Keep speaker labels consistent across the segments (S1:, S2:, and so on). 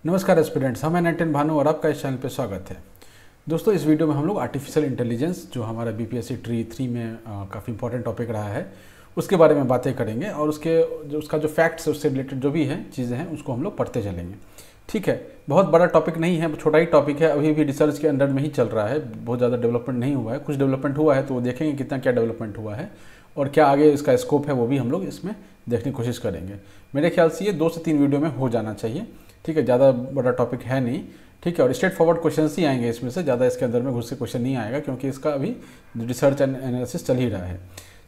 S1: नमस्कार स्टूडेंट्स, हम हैं नैन्टेन भानु और आपका इस चैनल पे स्वागत है। दोस्तों, इस वीडियो में हम लोग आर्टिफिशियल इंटेलिजेंस जो हमारा बीपीएससी ट्री 3 में काफ़ी इंपॉर्टेंट टॉपिक रहा है उसके बारे में बातें करेंगे और उसका जो फैक्ट्स है उससे रिलेटेड जो भी है चीज़ें हैं उसको हम लोग पढ़ते चलेंगे। ठीक है, बहुत बड़ा टॉपिक नहीं है, छोटा ही टॉपिक है, अभी भी रिसर्च के अंडर में ही चल रहा है, बहुत ज़्यादा डेवलपमेंट नहीं हुआ है। कुछ डेवलपमेंट हुआ है तो वो देखेंगे कितना क्या डेवलपमेंट हुआ है और क्या आगे इसका स्कोप है वो भी हम लोग इसमें देखने की कोशिश करेंगे। मेरे ख्याल से ये 2 से 3 वीडियो में हो जाना चाहिए। ठीक है, ज़्यादा बड़ा टॉपिक है नहीं। ठीक है, और स्ट्रेट फॉरवर्ड क्वेश्चन ही आएंगे इसमें से, ज़्यादा इसके अंदर में घुस के क्वेश्चन नहीं आएगा क्योंकि इसका अभी रिसर्च एंड एनालिसिस चल ही रहा है।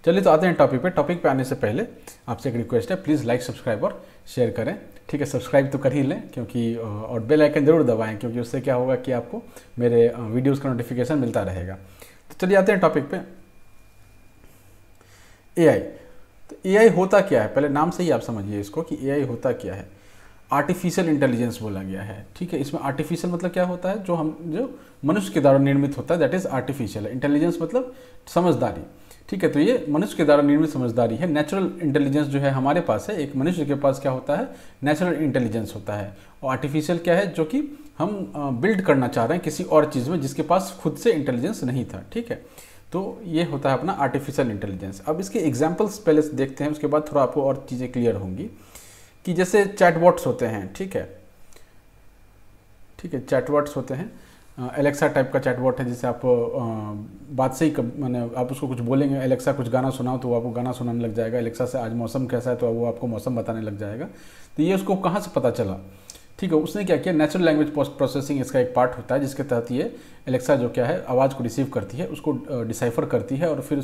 S1: चलिए तो आते हैं टॉपिक पे आने से पहले आपसे एक रिक्वेस्ट है, प्लीज़ लाइक सब्सक्राइब और शेयर करें। ठीक है, सब्सक्राइब तो कर ही लें क्योंकि और बेल आइकन जरूर दबाएं क्योंकि उससे क्या होगा कि आपको मेरे वीडियोज़ का नोटिफिकेशन मिलता रहेगा। तो चलिए आते हैं टॉपिक पे। AI। तो AI होता क्या है, पहले नाम से ही आप समझिए इसको कि AI होता क्या है। आर्टिफिशियल इंटेलिजेंस बोला गया है। ठीक है, इसमें आर्टिफिशियल मतलब क्या होता है, जो मनुष्य के द्वारा निर्मित होता है, दैट इज आर्टिफिशियल। इंटेलिजेंस मतलब समझदारी। ठीक है, तो ये मनुष्य के द्वारा निर्मित समझदारी है। नेचुरल इंटेलिजेंस जो है हमारे पास है, एक मनुष्य के पास क्या होता है, नेचुरल इंटेलिजेंस होता है। और आर्टिफिशियल क्या है, जो कि हम बिल्ड करना चाह रहे हैं किसी और चीज़ में जिसके पास खुद से इंटेलिजेंस नहीं था। ठीक है, तो ये होता है अपना आर्टिफिशियल इंटेलिजेंस। अब इसके एग्जाम्पल्स पहले से देखते हैं, उसके बाद थोड़ा आपको और चीज़ें क्लियर होंगी कि जैसे चैटबॉट्स होते हैं। ठीक है, चैटबॉट्स होते हैं। एलेक्सा टाइप का चैटबॉट है जिसे आप बात से ही मैंने आप उसको कुछ बोलेंगे, एलेक्सा कुछ गाना सुनाओ तो वो आपको गाना सुनाने लग जाएगा। एलेक्सा से आज मौसम कैसा है तो वो आपको मौसम बताने लग जाएगा। तो ये उसको कहाँ से पता चला? ठीक है, उसने क्या किया, नेचुरल लैंग्वेज प्रोसेसिंग इसका एक पार्ट होता है जिसके तहत ये एलेक्सा जो क्या है आवाज़ को रिसीव करती है, उसको डिसाइफर करती है और फिर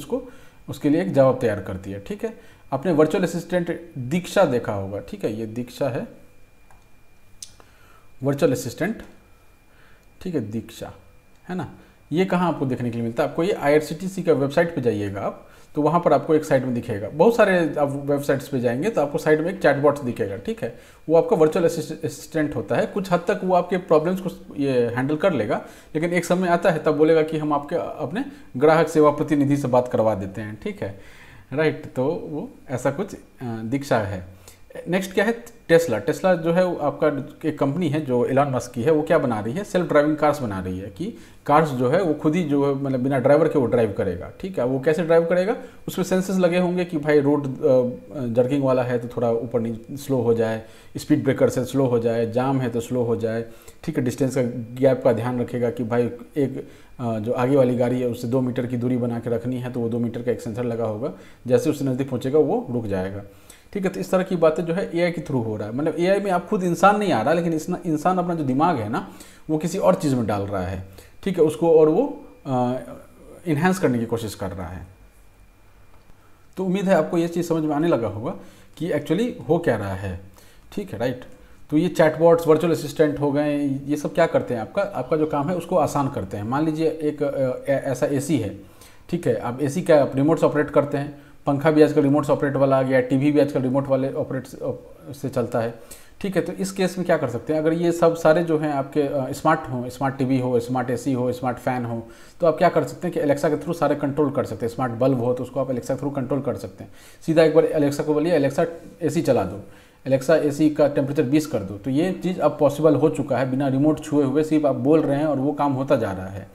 S1: उसके लिए एक जवाब तैयार करती है। ठीक है, आपने वर्चुअल असिस्टेंट दीक्षा देखा होगा। ठीक है, ये दीक्षा है वर्चुअल असिस्टेंट। ठीक है, दीक्षा है ना। ये कहाँ आपको देखने के लिए मिलता है? आपको ये IRCTC का वेबसाइट पे जाइएगा आप, तो वहाँ पर आपको एक साइड में दिखेगा। बहुत सारे आप वेबसाइट्स पे जाएंगे तो आपको साइड में एक चैटबॉट दिखेगा। ठीक है, वो आपका वर्चुअल असिस्टेंट होता है। कुछ हद तक वो आपके प्रॉब्लम्स को ये हैंडल कर लेगा, लेकिन एक समय आता है तब बोलेगा कि हम आपके अपने ग्राहक सेवा प्रतिनिधि से बात करवा देते हैं। ठीक है, राइट। तो वो ऐसा कुछ दीक्षा है। नेक्स्ट क्या है, टेस्ला जो है वो आपका एक कंपनी है जो एलन मस्क की है। वो क्या बना रही है, सेल्फ ड्राइविंग कार्स बना रही है कि कार्स जो है वो खुद ही जो है मतलब बिना ड्राइवर के वो ड्राइव करेगा। ठीक है, वो कैसे ड्राइव करेगा, उसमें सेंसर्स लगे होंगे कि भाई रोड जर्किंग वाला है तो थोड़ा ऊपर नीचे स्लो हो जाए, स्पीड ब्रेकर से स्लो हो जाए, जाम है तो स्लो हो जाए। ठीक है, डिस्टेंस का गैप का ध्यान रखेगा कि भाई एक जो आगे वाली गाड़ी है उससे 2 मीटर की दूरी बना के रखनी है तो वो 2 मीटर का एक सेंसर लगा होगा, जैसे उससे नज़दीक पहुँचेगा वो रुक जाएगा। ठीक है, तो इस तरह की बातें जो है AI के थ्रू हो रहा है। मतलब AI में आप खुद इंसान नहीं आ रहा, लेकिन इंसान अपना जो दिमाग है ना वो किसी और चीज़ में डाल रहा है। ठीक है, उसको और वो इन्हांस करने की कोशिश कर रहा है। तो उम्मीद है आपको ये चीज़ समझ में आने लगा होगा कि एक्चुअली हो क्या रहा है। ठीक है, राइट। तो ये चैटबॉट्स, वर्चुअल असिस्टेंट हो गए, ये सब क्या करते हैं, आपका जो काम है उसको आसान करते हैं। मान लीजिए एक ऐसा AC है। ठीक है, आप AC का आप रिमोट से ऑपरेट करते हैं, पंखा भी आजकल रिमोट से ऑपरेट वाला आ गया, टीवी भी आजकल रिमोट वाले ऑपरेट से चलता है। ठीक है, तो इस केस में क्या कर सकते हैं, अगर ये सब सारे जो हैं आपके स्मार्ट टीवी हो, स्मार्ट AC हो, स्मार्ट फैन हो, तो आप क्या कर सकते हैं कि एलेक्सा के थ्रू सारे कंट्रोल कर सकते हैं। स्मार्ट बल्ब हो तो उसको आप एलेक्सा के थ्रू कंट्रोल कर सकते हैं। सीधा एक बार एलेक्सा को बोलिए एलेक्सा AC चला दो, एलेक्सा AC का टेम्परेचर 20 कर दो। तो ये चीज़ अब पॉसिबल हो चुका है, बिना रिमोट छुए हुए सिर्फ आप बोल रहे हैं और वो काम होता जा रहा है।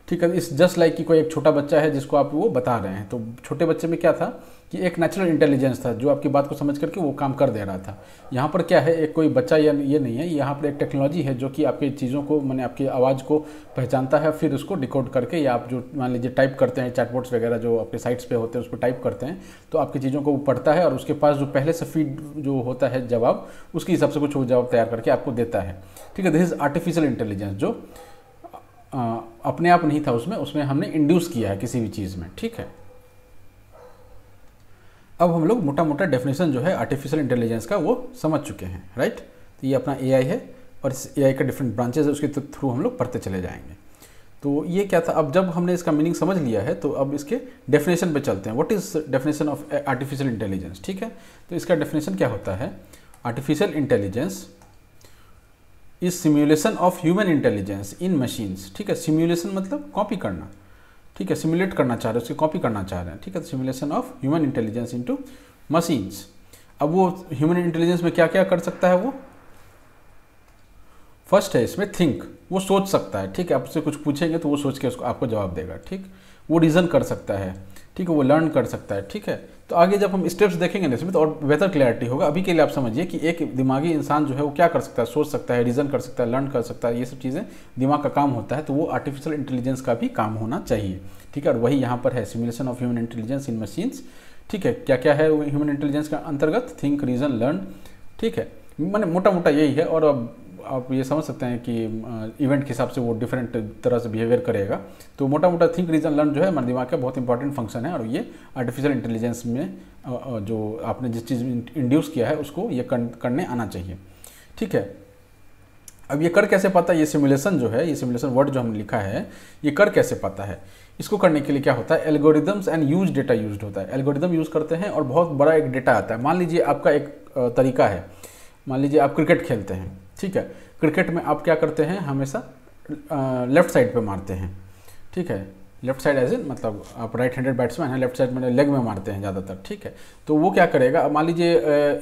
S1: ठीक है, इस जस्ट लाइक कि कोई एक छोटा बच्चा है जिसको आप वो बता रहे हैं। तो छोटे बच्चे में क्या था कि एक नेचुरल इंटेलिजेंस था जो आपकी बात को समझ करके वो काम कर दे रहा था। यहाँ पर क्या है, एक कोई बच्चा या ये नहीं है, यहाँ पर एक टेक्नोलॉजी है जो कि आपकी चीज़ों को मैंने आपकी आवाज़ को पहचानता है, फिर उसको डिकोड करके या आप जो मान लीजिए टाइप करते हैं चैटबॉट्स वगैरह जो आपके साइट्स पे होते हैं उसको टाइप करते हैं तो आपकी चीज़ों को वो पढ़ता है और उसके पास जो पहले से फीड जो होता है जवाब, उसके हिसाब से कुछ वो जवाब तैयार करके आपको देता है। ठीक है, दिस इज आर्टिफिशियल इंटेलिजेंस जो अपने आप नहीं था, उसमें हमने इंड्यूस किया है किसी भी चीज़ में। ठीक है, अब हम लोग मोटा मोटा डेफिनेशन जो है आर्टिफिशियल इंटेलिजेंस का वो समझ चुके हैं, राइट। तो ये अपना AI है और इस AI का डिफरेंट ब्रांचेस है, उसके थ्रू हम लोग पढ़ते चले जाएंगे। तो ये क्या था, अब जब हमने इसका मीनिंग समझ लिया है तो अब इसके डेफिनेशन पे चलते हैं। What is definition of artificial intelligence? ठीक है, तो इसका डेफिनेशन क्या होता है, artificial intelligence is simulation of human intelligence in machines. ठीक है, सिमुलेशन मतलब कॉपी करना। ठीक है, सिमुलेट करना चाह रहे हैं, उसकी कॉपी करना चाह रहे हैं। ठीक है, simulation of human intelligence into machines. अब वो ह्यूमन इंटेलिजेंस में क्या क्या कर सकता है, फर्स्ट है इसमें थिंक, वो सोच सकता है, ठीक है, आपसे कुछ पूछेंगे तो वो सोच के उसको आपको जवाब देगा, ठीक। वो रीज़न कर सकता है, ठीक है, वो लर्न कर सकता है, ठीक है। तो आगे जब हम स्टेप्स देखेंगे ना इसमें तो और बेहतर क्लैरिटी होगा। अभी के लिए आप समझिए कि एक दिमागी इंसान जो है वो क्या कर सकता है, सोच सकता है, रीज़न कर सकता है, लर्न कर सकता है, ये सब चीज़ें दिमाग का काम होता है, तो वो आर्टिफिशियल इंटेलिजेंस का भी काम होना चाहिए, ठीक है। और वही यहाँ पर है, simulation of human intelligence in machines, ठीक है। क्या क्या है ह्यूमन इंटेलिजेंस का अंतर्गत, थिंक, रीज़न, लर्न, ठीक है। मैंने मोटा मोटा यही है। और अब आप ये समझ सकते हैं कि इवेंट के हिसाब से वो डिफरेंट तरह से बिहेवियर करेगा। तो मोटा मोटा थिंक, रीजन, लर्न जो है हमारे दिमाग का बहुत इंपॉर्टेंट फंक्शन है, और ये आर्टिफिशियल इंटेलिजेंस में जो आपने जिस चीज़ में इंड्यूस किया है उसको ये करने आना चाहिए, ठीक है। अब ये कर कैसे पाता है, ये सिमुलेशन जो है, ये सिमुलेशन वर्ड जो हमने लिखा है, ये कर कैसे पाता है, इसको करने के लिए क्या होता है, algorithms and use data use होता है। एल्गोरिदम यूज़ करते हैं और बहुत बड़ा एक डेटा आता है। मान लीजिए आपका एक तरीका है, मान लीजिए आप क्रिकेट खेलते हैं, ठीक है। क्रिकेट में आप क्या करते हैं, हमेशा लेफ्ट साइड पे मारते हैं, ठीक है। लेफ्ट साइड एज इन मतलब आप राइट हैंडेड बैट्समैन हैं, लेफ्ट साइड में लेग में मारते हैं ज़्यादातर, ठीक है। तो वो क्या करेगा, मान लीजिए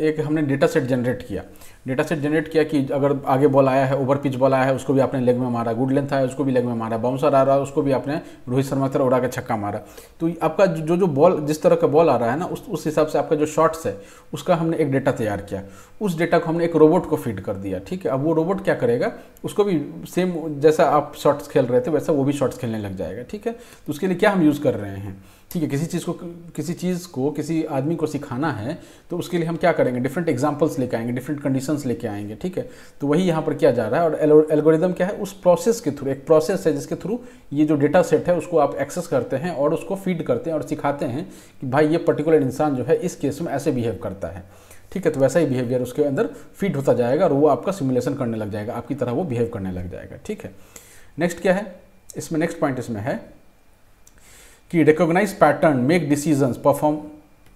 S1: एक हमने डेटा सेट जनरेट किया कि अगर आगे बॉल आया है, ओवर पिच बॉल आया है, उसको भी आपने लेग में मारा, गुड लेंथ आया उसको भी लेग में मारा, बाउंसर आ रहा है उसको भी आपने रोहित शर्मा की तरह उड़ा के छक्का मारा। तो आपका जो बॉल, जिस तरह का बॉल आ रहा है ना, उस हिसाब से आपका जो शॉट्स है उसका हमने एक डेटा तैयार किया। उस डेटा को हमने एक रोबोट को फीड कर दिया, ठीक है। अब वो रोबोट क्या करेगा, उसको भी सेम जैसा आप शॉट्स खेल रहे थे वैसा वो भी शॉट्स खेलने लग जाएगा, ठीक है। तो उसके लिए क्या हम यूज़ कर रहे हैं, ठीक है। किसी चीज़ को किसी आदमी को सिखाना है तो उसके लिए हम क्या करेंगे, डिफरेंट एग्जांपल्स लेके आएंगे, डिफरेंट कंडीशंस लेके आएंगे, ठीक है। तो वही यहाँ पर किया जा रहा है। और एल्गोरिदम क्या है, उस प्रोसेस के थ्रू, एक प्रोसेस है जिसके थ्रू ये जो डेटा सेट है उसको आप एक्सेस करते हैं और उसको फीड करते हैं और सिखाते हैं कि भाई ये पर्टिकुलर इंसान जो है इस केस में ऐसे बिहेव करता है, ठीक है। तो वैसा ही बिहेवियर उसके अंदर फीड होता जाएगा और वो आपका सिमुलेशन करने लग जाएगा, आपकी तरह वो बिहेव करने लग जाएगा, ठीक है। नेक्स्ट क्या है इसमें, नेक्स्ट पॉइंट इसमें है कि recognise pattern, make decisions,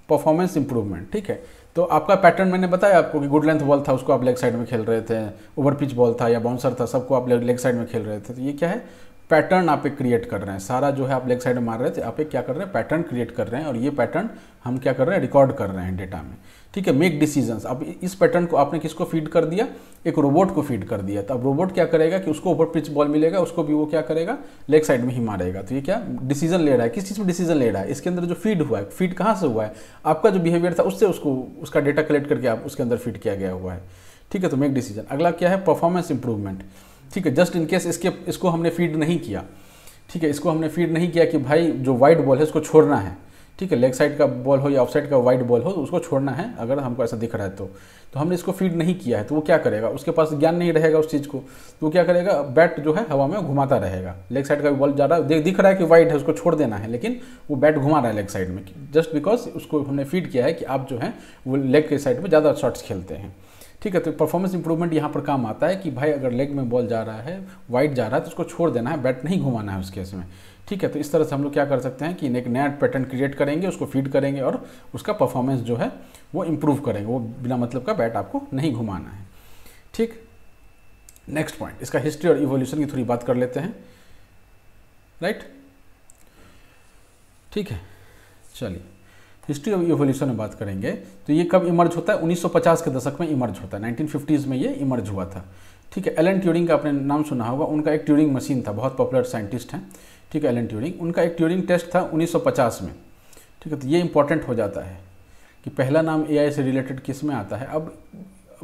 S1: performance improvement, ठीक है। तो आपका पैटर्न मैंने बताया आपको कि गुड लेंथ बॉल था उसको आप लेग साइड में खेल रहे थे, ओवर पिच बॉल था या बाउंसर था सबको आप लेग साइड में खेल रहे थे। तो ये क्या है, पैटर्न आप एक क्रिएट कर रहे हैं। सारा जो है आप लेग साइड में मार रहे थे, आप एक क्या कर रहे हैं, पैटर्न क्रिएट कर रहे हैं, और ये पैटर्न हम क्या कर रहे हैं, रिकॉर्ड कर रहे हैं डेटा में, ठीक है। मेक डिसीजंस, अब इस पैटर्न को आपने किसको फीड कर दिया, एक रोबोट को फीड कर दिया। तो अब रोबोट क्या करेगा कि उसको ओवर पिच बॉल मिलेगा, उसको भी वो क्या करेगा, लेग साइड में ही मारेगा। तो ये क्या डिसीजन ले रहा है, किस चीज़ में डिसीजन ले रहा है, इसके अंदर जो फीड हुआ है, फीड कहाँ से हुआ है, आपका जो बिहेवियर था उससे उसका डेटा कलेक्ट करके आप उसके अंदर फीड किया गया हुआ है, ठीक है। तो मेक डिसीजन। अगला क्या है, परफॉर्मेंस इंप्रूवमेंट, ठीक है। जस्ट इन केस इसको हमने फीड नहीं किया, ठीक है, इसको हमने फीड नहीं किया कि भाई जो वाइड बॉल है उसको छोड़ना है, ठीक है। लेग साइड का बॉल हो या ऑफ साइड का वाइड बॉल हो तो उसको छोड़ना है, अगर हमको ऐसा दिख रहा है तो हमने इसको फीड नहीं किया है। तो वो क्या करेगा, उसके पास ज्ञान नहीं रहेगा उस चीज़ को, तो वो क्या करेगा, बैट जो है हवा में घुमाता रहेगा। लेग साइड का बॉल जा रहा है, दिख रहा है कि वाइड है, उसको छोड़ देना है, लेकिन वो बैट घुमा रहा है लेग साइड में, जस्ट बिकॉज उसको हमने फीड किया है कि आप जो है वो लेग के साइड में ज़्यादा शॉट्स खेलते हैं, ठीक है। तो परफॉर्मेंस इंप्रूवमेंट यहाँ पर काम आता है कि भाई अगर लेग में बॉल जा रहा है, वाइड जा रहा है, तो उसको छोड़ देना है, बैट नहीं घुमाना है उस केस में, ठीक है। तो इस तरह से हम लोग क्या कर सकते हैं कि एक नया पैटर्न क्रिएट करेंगे, उसको फीड करेंगे और उसका परफॉर्मेंस जो है वो इंप्रूव करेंगे, वो बिना मतलब का बैट आपको नहीं घुमाना है, ठीक। नेक्स्ट पॉइंट, इसका हिस्ट्री और इवोल्यूशन की थोड़ी बात कर लेते हैं, राइट, ठीक है। चलिए हिस्ट्री ऑफ इवोल्यूशन में बात करेंगे। तो ये कब इमर्ज होता है, 1950 के दशक में इमर्ज होता है, 1950s में ये इमर्ज हुआ था, ठीक है। एलन ट्यूरिंग का आपने नाम सुना होगा, उनका एक ट्यूरिंग मशीन था, बहुत पॉपुलर साइंटिस्ट हैं, ठीक है, एलन ट्यूरिंग। उनका एक ट्यूरिंग टेस्ट था 1950 में, ठीक है। तो ये इंपॉर्टेंट हो जाता है कि पहला नाम एआई से रिलेटेड किस में आता है। अब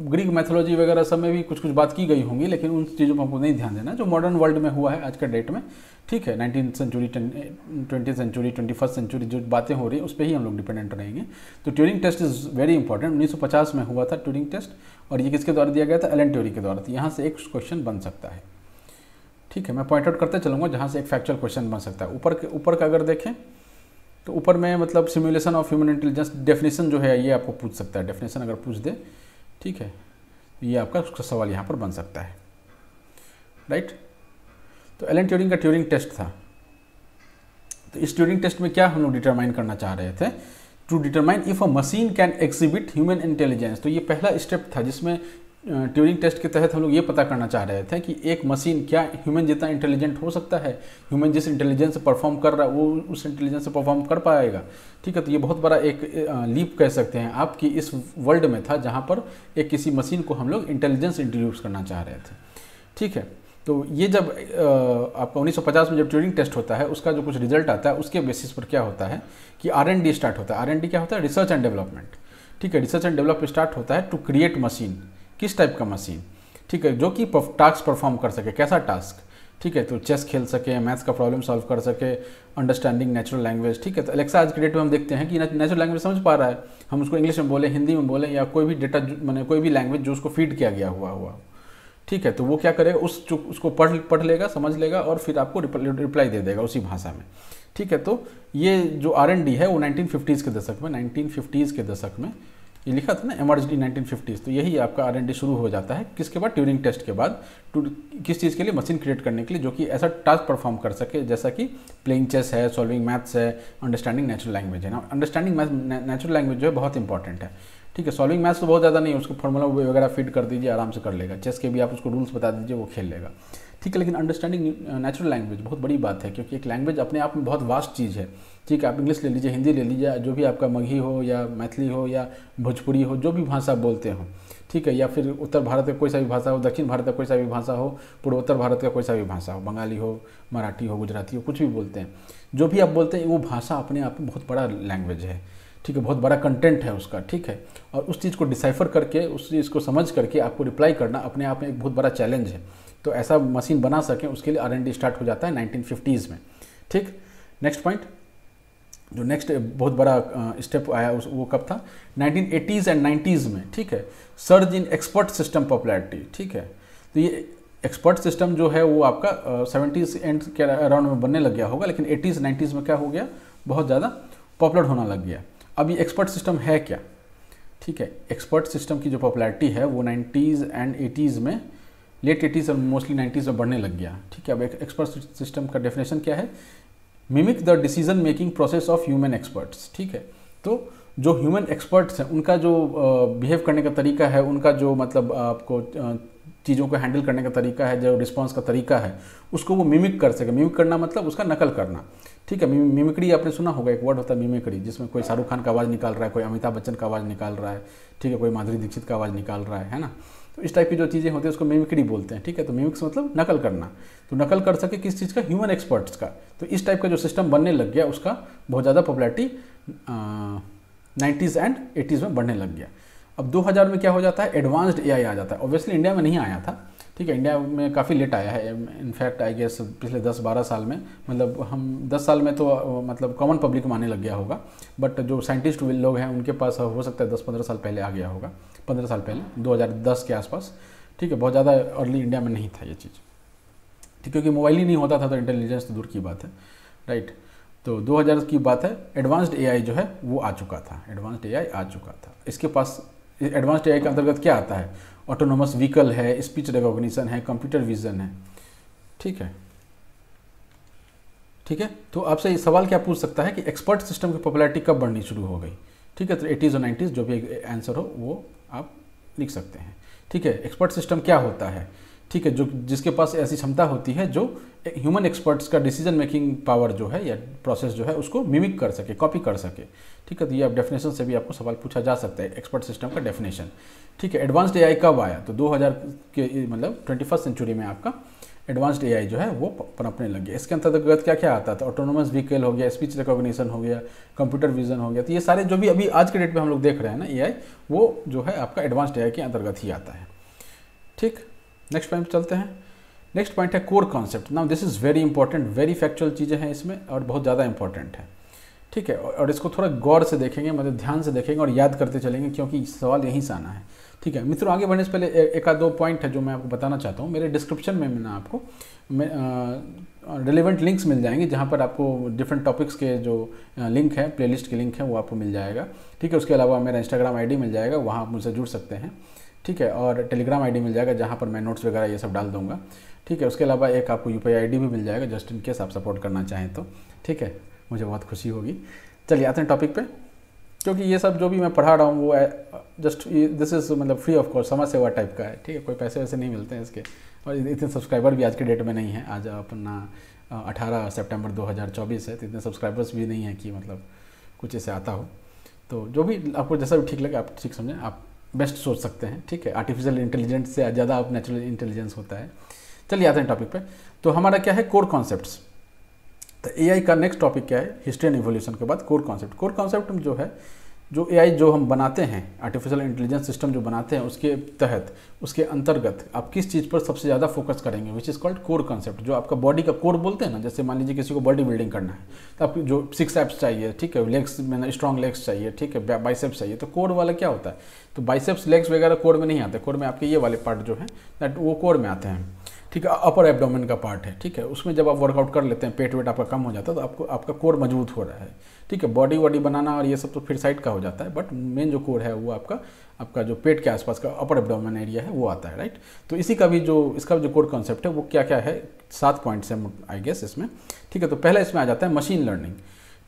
S1: ग्रीक मैथोलॉजी वगैरह सब में भी कुछ बात की गई होंगी, लेकिन उन चीज़ों पर हमको नहीं ध्यान देना जो मॉडर्न वर्ल्ड में हुआ है आज के डेट में, ठीक है। 19th century, 20th century, 21st century जो बातें हो रही हैं उस पर ही हम लोग डिपेंडेंट रहेंगे। तो Turing test is very important. 1950 में हुआ था ट्यूरिंग टेस्ट, और ये किसके द्वारा दिया गया था, एलन ट्यूरिंग के द्वारा। तो यहाँ से एक क्वेश्चन बन सकता है, ठीक है। मैं पॉइंट आउट करते चलूँगा जहाँ से एक फैक्चुअल क्वेश्चन बन सकता है। ऊपर का अगर देखें तो ऊपर में मतलब simulation of human intelligence definition जो है ये आपको पूछ सकता है, डेफिनेशन अगर पूछ दे, ठीक है, ये आपका उसका सवाल यहाँ पर बन सकता है, राइट। तो एलन ट्यूरिंग का ट्यूरिंग टेस्ट था। तो इस ट्यूरिंग टेस्ट में क्या हम लोग डिटरमाइन करना चाह रहे थे, to determine if a machine can exhibit human intelligence. तो ये पहला स्टेप था जिसमें ट्यूरिंग टेस्ट के तहत हम लोग ये पता करना चाह रहे थे कि एक मशीन क्या ह्यूमन जितना इंटेलिजेंट हो सकता है, ह्यूमन जिस इंटेलिजेंस से परफॉर्म कर रहा है वो उस इंटेलिजेंस से परफॉर्म कर पाएगा, ठीक है। तो ये बहुत बड़ा एक लीप कह सकते हैं आपकी इस वर्ल्ड में था जहाँ पर एक किसी मशीन को हम लोग इंटेलिजेंस इंट्रोड्यूस करना चाह रहे थे, ठीक है। तो ये जब आपका 1950 में जब ट्यूरिंग टेस्ट होता है, उसका जो कुछ रिजल्ट आता है उसके बेसिस पर क्या होता है कि R&D स्टार्ट होता है। R&D क्या होता है? Research and development. ठीक है, रिसर्च एंड डेवलप स्टार्ट होता है टू क्रिएट मशीन। किस टाइप का मशीन? ठीक है, जो कि टास्क परफॉर्म कर सके। कैसा टास्क? ठीक है, तो चेस खेल सके, मैथ्स का प्रॉब्लम सॉल्व कर सके, अंडरस्टैंडिंग नेचुरल लैंग्वेज। ठीक है, तो एलेक्सा आज के डेट में हम देखते हैं कि नेचुरल लैंग्वेज समझ पा रहा है, हम उसको इंग्लिश में बोले, हिंदी में बोले, या कोई भी डेटा मैंने कोई भी लैंग्वेज जो उसको फीड किया गया हुआ। ठीक है, तो वो क्या करेगा, उसको पढ़ लेगा, समझ लेगा और फिर आपको रिप्लाई दे देगा उसी भाषा में। ठीक है, तो ये जो R&D है वो 1950s के दशक में 1950s के दशक में ये लिखा था ना, एमर्ज्ड इन 1950s। तो यही आपका R&D शुरू हो जाता है। किसके बाद? ट्यूरिंग टेस्ट के बाद। किस चीज़ के लिए? मशीन क्रिएट करने के लिए जो कि ऐसा टास्क परफॉर्म कर सके जैसा कि प्लेइंग चेस है, सॉल्विंग मैथ्स है, अंडरस्टैंडिंग नेचुरल लैंग्वेज है ना। अंडरस्टैंडिंग नेचुरल लैंग्वेज जो है बहुत इंपॉर्टेंट है। ठीक है, सॉल्विंग मैथ्स तो बहुत ज़्यादा नहीं है, उसको फॉर्मूला वगैरह फीड कर दीजिए, आराम से कर लेगा। चेस के भी आप उसको रूल्स बता दीजिए, वो खेल लेगा। ठीक है, लेकिन अंडरस्टैंडिंग नेचुरल लैंग्वेज बहुत बड़ी बात है, क्योंकि एक लैंग्वेज अपने आप में बहुत वास्ट चीज़ है। ठीक है, आप इंग्लिश ले लीजिए, हिंदी ले लीजिए, जो भी आपका मगही हो या मैथिली हो या भोजपुरी हो, जो भी भाषा बोलते हो। ठीक है, या फिर उत्तर भारत का कोई सा भी भाषा हो, दक्षिण भारत का कोई सा भी भाषा हो, पूर्वोत्तर भारत का कोई सा भी भाषा हो, बंगाली हो, मराठी हो, गुजराती हो, कुछ भी बोलते हैं, जो भी आप बोलते हैं वो भाषा अपने आप में बहुत बड़ा लैंग्वेज है। ठीक है, बहुत बड़ा कंटेंट है उसका। ठीक है, और उस चीज़ को डिसाइफर करके, उस चीज़ को समझ करके आपको रिप्लाई करना अपने आप में एक बहुत बड़ा चैलेंज है। तो ऐसा मशीन बना सकें उसके लिए R&D स्टार्ट हो जाता है 1950s में। ठीक, नेक्स्ट पॉइंट, जो नेक्स्ट बहुत बड़ा स्टेप आया वो कब था? 1980s एंड 90s में। ठीक है, सर्ज इन एक्सपर्ट सिस्टम पॉपुलैरिटी। ठीक है, तो ये एक्सपर्ट सिस्टम जो है वो आपका 70s एंड के अराउंड में बनने लग गया होगा, लेकिन 80s 90s में क्या हो गया, बहुत ज़्यादा पॉपुलर होना लग गया। अब ये एक्सपर्ट सिस्टम है क्या? ठीक है, एक्सपर्ट सिस्टम की जो पॉपुलैरिटी है वो 90s एंड 80s में, लेट 80s और मोस्टली 90s में बढ़ने लग गया। ठीक है, अब एक्सपर्ट सिस्टम का डेफिनेशन क्या है? Mimic the decision making process of human experts. ठीक है, तो जो ह्यूमन एक्सपर्ट्स हैं उनका जो बिहेव करने का तरीका है, उनका जो मतलब आपको चीज़ों को हैंडल करने का तरीका है, जो रिस्पॉन्स का तरीका है, उसको वो मिमिक कर सके। मिमिक करना मतलब उसका नकल करना। ठीक है, मिमिक्री आपने सुना होगा, एक वर्ड होता है मिमिक्री, जिसमें कोई शाहरुख खान का आवाज़ निकाल रहा है, कोई अमिताभ बच्चन का आवाज़ निकाल रहा है। ठीक है, कोई माधुरी दीक्षित का आवाज़ निकाल रहा है ना। तो इस टाइप की जो चीज़ें होती है उसको मिमिक्री बोलते हैं। ठीक है, तो मिमिक्स मतलब नकल करना। तो नकल कर सके किस चीज़ का? ह्यूमन एक्सपर्ट्स का। तो इस टाइप का जो सिस्टम बनने लग गया उसका बहुत ज़्यादा पॉपुलैरिटी 90s एंड 80s में बढ़ने लग गया। अब 2000 में क्या हो जाता है? एडवांस्ड AI आ जाता है। ऑब्वियसली इंडिया में नहीं आया था। ठीक है, इंडिया में काफ़ी लेट आया है। इनफैक्ट आई गेस पिछले 10-12 साल में, मतलब हम 10 साल में तो मतलब कॉमन पब्लिक में आने लग गया होगा, बट जो साइंटिस्ट लोग हैं उनके पास हो सकता है 10-15 साल पहले आ गया होगा, 15 साल पहले, 2010 के आसपास। ठीक है, बहुत ज़्यादा अर्ली इंडिया में नहीं था ये चीज़। ठीक, क्योंकि मोबाइल ही नहीं होता था तो इंटेलिजेंस तो दूर की बात है, राइट। तो 2000 की बात है, एडवांस्ड AI जो है वो आ चुका था। एडवांस्ड AI आ चुका था। इसके पास एडवांस्ड AI के अंतर्गत क्या आता है? ऑटोनोमस व्हीकल है, स्पीच रिकॉग्निशन है, कंप्यूटर विजन है। ठीक है, ठीक है, तो आपसे ये सवाल क्या पूछ सकता है कि एक्सपर्ट सिस्टम की पॉपुलैरिटी कब बढ़नी शुरू हो गई? ठीक है, तो 80s और 90s जो भी आंसर हो वो आप लिख सकते हैं। ठीक है, एक्सपर्ट सिस्टम क्या होता है? ठीक है, जो जिसके पास ऐसी क्षमता होती है जो ह्यूमन एक्सपर्ट्स का डिसीजन मेकिंग पावर जो है या प्रोसेस जो है उसको मिमिक कर सके, कॉपी कर सके। ठीक है, तो ये आप डेफिनेशन से भी आपको सवाल पूछा जा सकता है, एक्सपर्ट सिस्टम का डेफिनेशन। ठीक है, एडवांस्ड AI कब आया? तो 2000 के मतलब 21st सेंचुरी में आपका एडवांस्ड AI जो है वो पनपने लग गया। इसके अंतर्गत क्या क्या आता था? ऑटोनोमस व्हीकल हो गया, स्पीच रिकॉग्निशन हो गया, कंप्यूटर विजन हो गया। तो ये सारे जो भी अभी आज के डेट में हम लोग देख रहे हैं ना AI, वो जो है आपका एडवांस्ड AI के अंतर्गत ही आता है। ठीक, नेक्स्ट पॉइंट चलते हैं। नेक्स्ट पॉइंट है core concept. Now this is very important, very factual चीज़ें हैं इसमें और बहुत ज़्यादा इंपॉर्टेंट है। ठीक है, और इसको थोड़ा गौर से देखेंगे, मतलब ध्यान से देखेंगे और याद करते चलेंगे, क्योंकि सवाल यहीं से आना है। ठीक है मित्रों, आगे बढ़ने से पहले एक आध दो पॉइंट है जो मैं आपको बताना चाहता हूँ। मेरे डिस्क्रिप्शन में ना आपको रिलेवेंट लिंक्स मिल जाएंगे, जहाँ पर आपको डिफरेंट टॉपिक्स के जो लिंक है, प्लेलिस्ट के लिंक है, वो आपको मिल जाएगा। ठीक है, उसके अलावा मेरा इंस्टाग्राम ID मिल जाएगा, वहाँ आप मुझसे जुड़ सकते हैं। ठीक है, और टेलीग्राम ID मिल जाएगा, जहाँ पर मैं नोट्स वगैरह ये सब डाल दूंगा। ठीक है, उसके अलावा एक आपको UPI ID भी मिल जाएगा, जस्ट इन केस आप सपोर्ट करना चाहें तो। ठीक है, मुझे बहुत खुशी होगी। चलिए आते हैं टॉपिक पे, क्योंकि ये सब जो भी मैं पढ़ा रहा हूँ वो जस्ट दिस इज़ मतलब फ्री ऑफ कॉस्ट, समाज सेवा टाइप का है। ठीक है, कोई पैसे वैसे नहीं मिलते हैं इसके, और इतने सब्सक्राइबर भी आज के डेट में नहीं है। आज अपना 18 सितंबर 2024 है, तो इतने सब्सक्राइबर्स भी नहीं है कि मतलब कुछ ऐसे आता हो। तो जो भी आपको जैसा भी ठीक लगे आप ठीक समझें, आप बेस्ट सोच सकते हैं। ठीक है, आर्टिफिशियल इंटेलिजेंस से ज़्यादा आप नेचुरल इंटेलिजेंस होता है। चलिए आते हैं टॉपिक पे। तो हमारा क्या है, कोर कॉन्सेप्ट्स। तो एआई का नेक्स्ट टॉपिक क्या है, हिस्ट्री एंड इवोल्यूशन के बाद कोर कॉन्सेप्ट। कोर कॉन्सेप्ट जो है, जो एआई जो हम बनाते हैं, आर्टिफिशियल इंटेलिजेंस सिस्टम जो बनाते हैं, उसके तहत, उसके अंतर्गत आप किस चीज़ पर सबसे ज़्यादा फोकस करेंगे, which is called core concept. जो आपका बॉडी का कोर बोलते हैं ना, जैसे मान लीजिए किसी को बॉडी बिल्डिंग करना है तो आपको जो 6 एप्स चाहिए, ठीक है, लेग्स में स्ट्रॉन्ग लेग्स चाहिए, ठीक है, बाइसेप्स चाहिए, तो कोर वाला क्या होता है, तो बाइसेप्स लेग्स वगैरह कोर में नहीं आते। कोर में आपके ये वाले पार्ट जो है दैट वो कोर में आते हैं, ठीक है, अपर एब्डोमेन का पार्ट है, ठीक है। उसमें जब आप वर्कआउट कर लेते हैं, पेट वेट आपका कम हो जाता है, तो आपको आपका कोर मजबूत हो रहा है, ठीक है। बॉडी वॉडी बनाना और ये सब तो फिर साइड का हो जाता है, बट मेन जो कोर है वो आपका जो पेट के आसपास का अपर एब्डोमेन एरिया है वो आता है, राइट। तो इसी का भी इसका जो कोर कॉन्सेप्ट है वो क्या क्या है, 7 पॉइंट्स है आई गेस इसमें, ठीक है। तो पहले इसमें आ जाता है मशीन लर्निंग,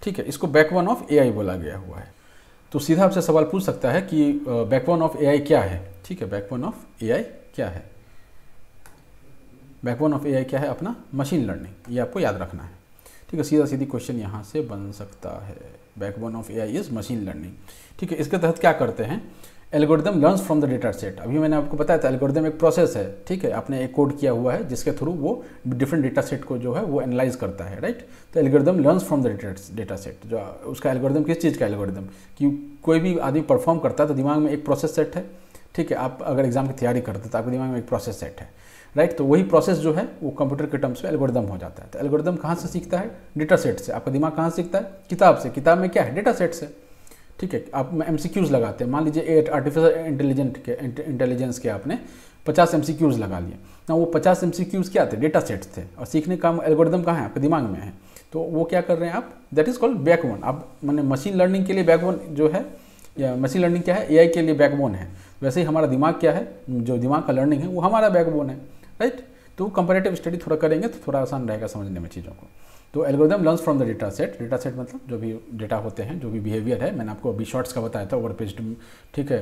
S1: ठीक है। इसको बैकबोन ऑफ एआई बोला गया हुआ है। तो सीधा आपसे सवाल पूछ सकता है कि बैकबोन ऑफ एआई क्या है, ठीक है। बैकबोन ऑफ एआई क्या है, बैकबोन ऑफ एआई क्या है, अपना मशीन लर्निंग, ये आपको याद रखना है, ठीक है। सीधा सीधी क्वेश्चन यहाँ से बन सकता है, backbone of AI is machine learning, ठीक है। इसके तहत क्या करते हैं, algorithm learns from the data set. अभी मैंने आपको बताया था एल्गोरिदम एक प्रोसेस है, ठीक है। आपने एक कोड किया हुआ है जिसके थ्रू वो डिफरेंट डेटा सेट को जो है वो एनालाइज करता है, राइट। तो algorithm learns from the data set. जो उसका एल्गोरिदम किस चीज़ का एल्गोरिदम, कि कोई भी आदमी परफॉर्म करता है तो दिमाग में एक प्रोसेस सेट है, ठीक है। आप अगर एग्जाम की तैयारी करते हैं तो आपके दिमाग में एक प्रोसेस सेट है, राइट। तो वही प्रोसेस जो है वो कंप्यूटर के टर्म्स में एल्गोरिदम हो जाता है। तो एल्गोरिदम कहाँ से सीखता है, डेटा सेट से। आपका दिमाग कहाँ से सीखता है, किताब से। किताब में क्या है, डेटा सेट से, ठीक है। आप MCQs लगाते हैं, मान लीजिए आर्टिफिशियल इंटेलिजेंस के आपने 50 MCQs लगा लिए ना, वो 50 MCQs क्या थे, डेटा सेट्स थे, और सीखने का एल्गोरिदम कहाँ है, आपके दिमाग में है। तो वो क्या कर रहे हैं आप, दैट इज कॉल्ड बैकबोन। आप मैंने मशीन लर्निंग के लिए बैकबोन जो है, या मशीन लर्निंग क्या है, एआई के लिए बैकबोन है। वैसे ही हमारा दिमाग क्या है, जो दिमाग का लर्निंग है वो हमारा बैकबोन है, राइट। तो कंपैरेटिव स्टडी थोड़ा करेंगे तो थोड़ा आसान रहेगा समझने में चीज़ों को। तो algorithm learns from the data set. Data set मतलब जो भी डेटा होते हैं, जो भी बिहेवियर है, मैंने आपको अभी शॉर्ट्स का बताया था, ओवर पेज्ड, ठीक है,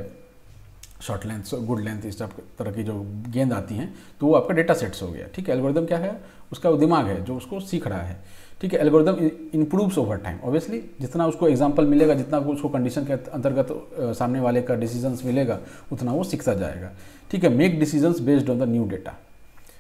S1: शॉर्ट लेंथ, गुड लेंथ, इस तरह की जो गेंद आती हैं, तो वो आपका डेटा सेट्स हो गया, ठीक है। एल्गोरिदम क्या है, उसका वो दिमाग है जो उसको सीख रहा है, ठीक है। Algorithm improves over time, obviously जितना उसको एग्जांपल मिलेगा, जितना उसको कंडीशन के अंतर्गत सामने वाले का डिसीजंस मिलेगा, उतना वो सीखता जाएगा, ठीक है। Make decisions based on the new data,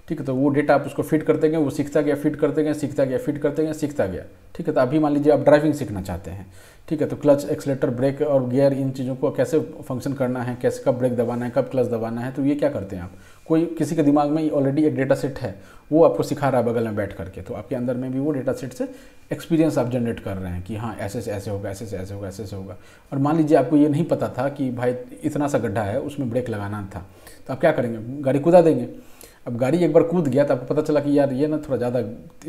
S1: ठीक है। तो वो डेटा आप उसको फिट करते गए, वो सीखता गया, फिट करते गए, सीखता गया, फिट करते गए, सीखता गया, ठीक है। तो अभी मान लीजिए आप ड्राइविंग सीखना चाहते हैं, ठीक है। तो क्लच, एक्सीलेटर, ब्रेक और गियर, इन चीज़ों को कैसे फंक्शन करना है, कैसे कब ब्रेक दबाना है, कब क्लच दबाना है, तो ये क्या करते हैं आप, कोई किसी के दिमाग में ऑलरेडी एक डेटा सेट है, वो आपको सिखा रहा है बगल में बैठ करके। तो आपके अंदर में भी वो डेटा सेट से एक्सपीरियंस आप जनरेट कर रहे हैं कि हाँ ऐसे से ऐसे होगा, ऐसे से ऐसे होगा, ऐसे से होगा। और मान लीजिए आपको ये नहीं पता था कि भाई इतना सा गड्ढा है, उसमें ब्रेक लगाना था, तो आप क्या करेंगे, गाड़ी कुदा देंगे। अब गाड़ी एक बार कूद गया तो आपको पता चला कि यार ये ना थोड़ा ज़्यादा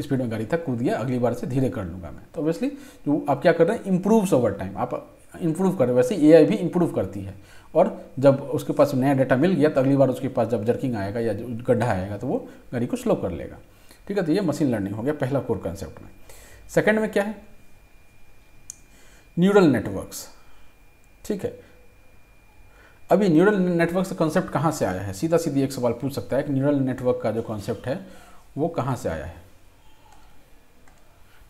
S1: स्पीड में गाड़ी था, कूद गया, अगली बार से धीरे कर लूँगा मैं। तो ऑब्वियसली जो आप क्या कर रहे हैं, इम्प्रूव्स ओवर टाइम, आप इम्प्रूव कर रहे हैं। वैसे एआई भी इम्प्रूव करती है, और जब उसके पास नया डेटा मिल गया तो अगली बार उसके पास जब जर्किंग आएगा या गड्ढा आएगा तो वो गाड़ी को स्लो कर लेगा, ठीक है। तो ये मशीन लर्निंग हो गया पहला कोर कंसेप्ट में। सेकंड में क्या है, न्यूरल नेटवर्क्स, ठीक है। अभी न्यूरल नेटवर्क का कॉन्सेप्ट कहाँ से आया है, सीधा सीधी एक सवाल पूछ सकता है कि न्यूरल नेटवर्क का जो कॉन्सेप्ट है वो कहाँ से आया है।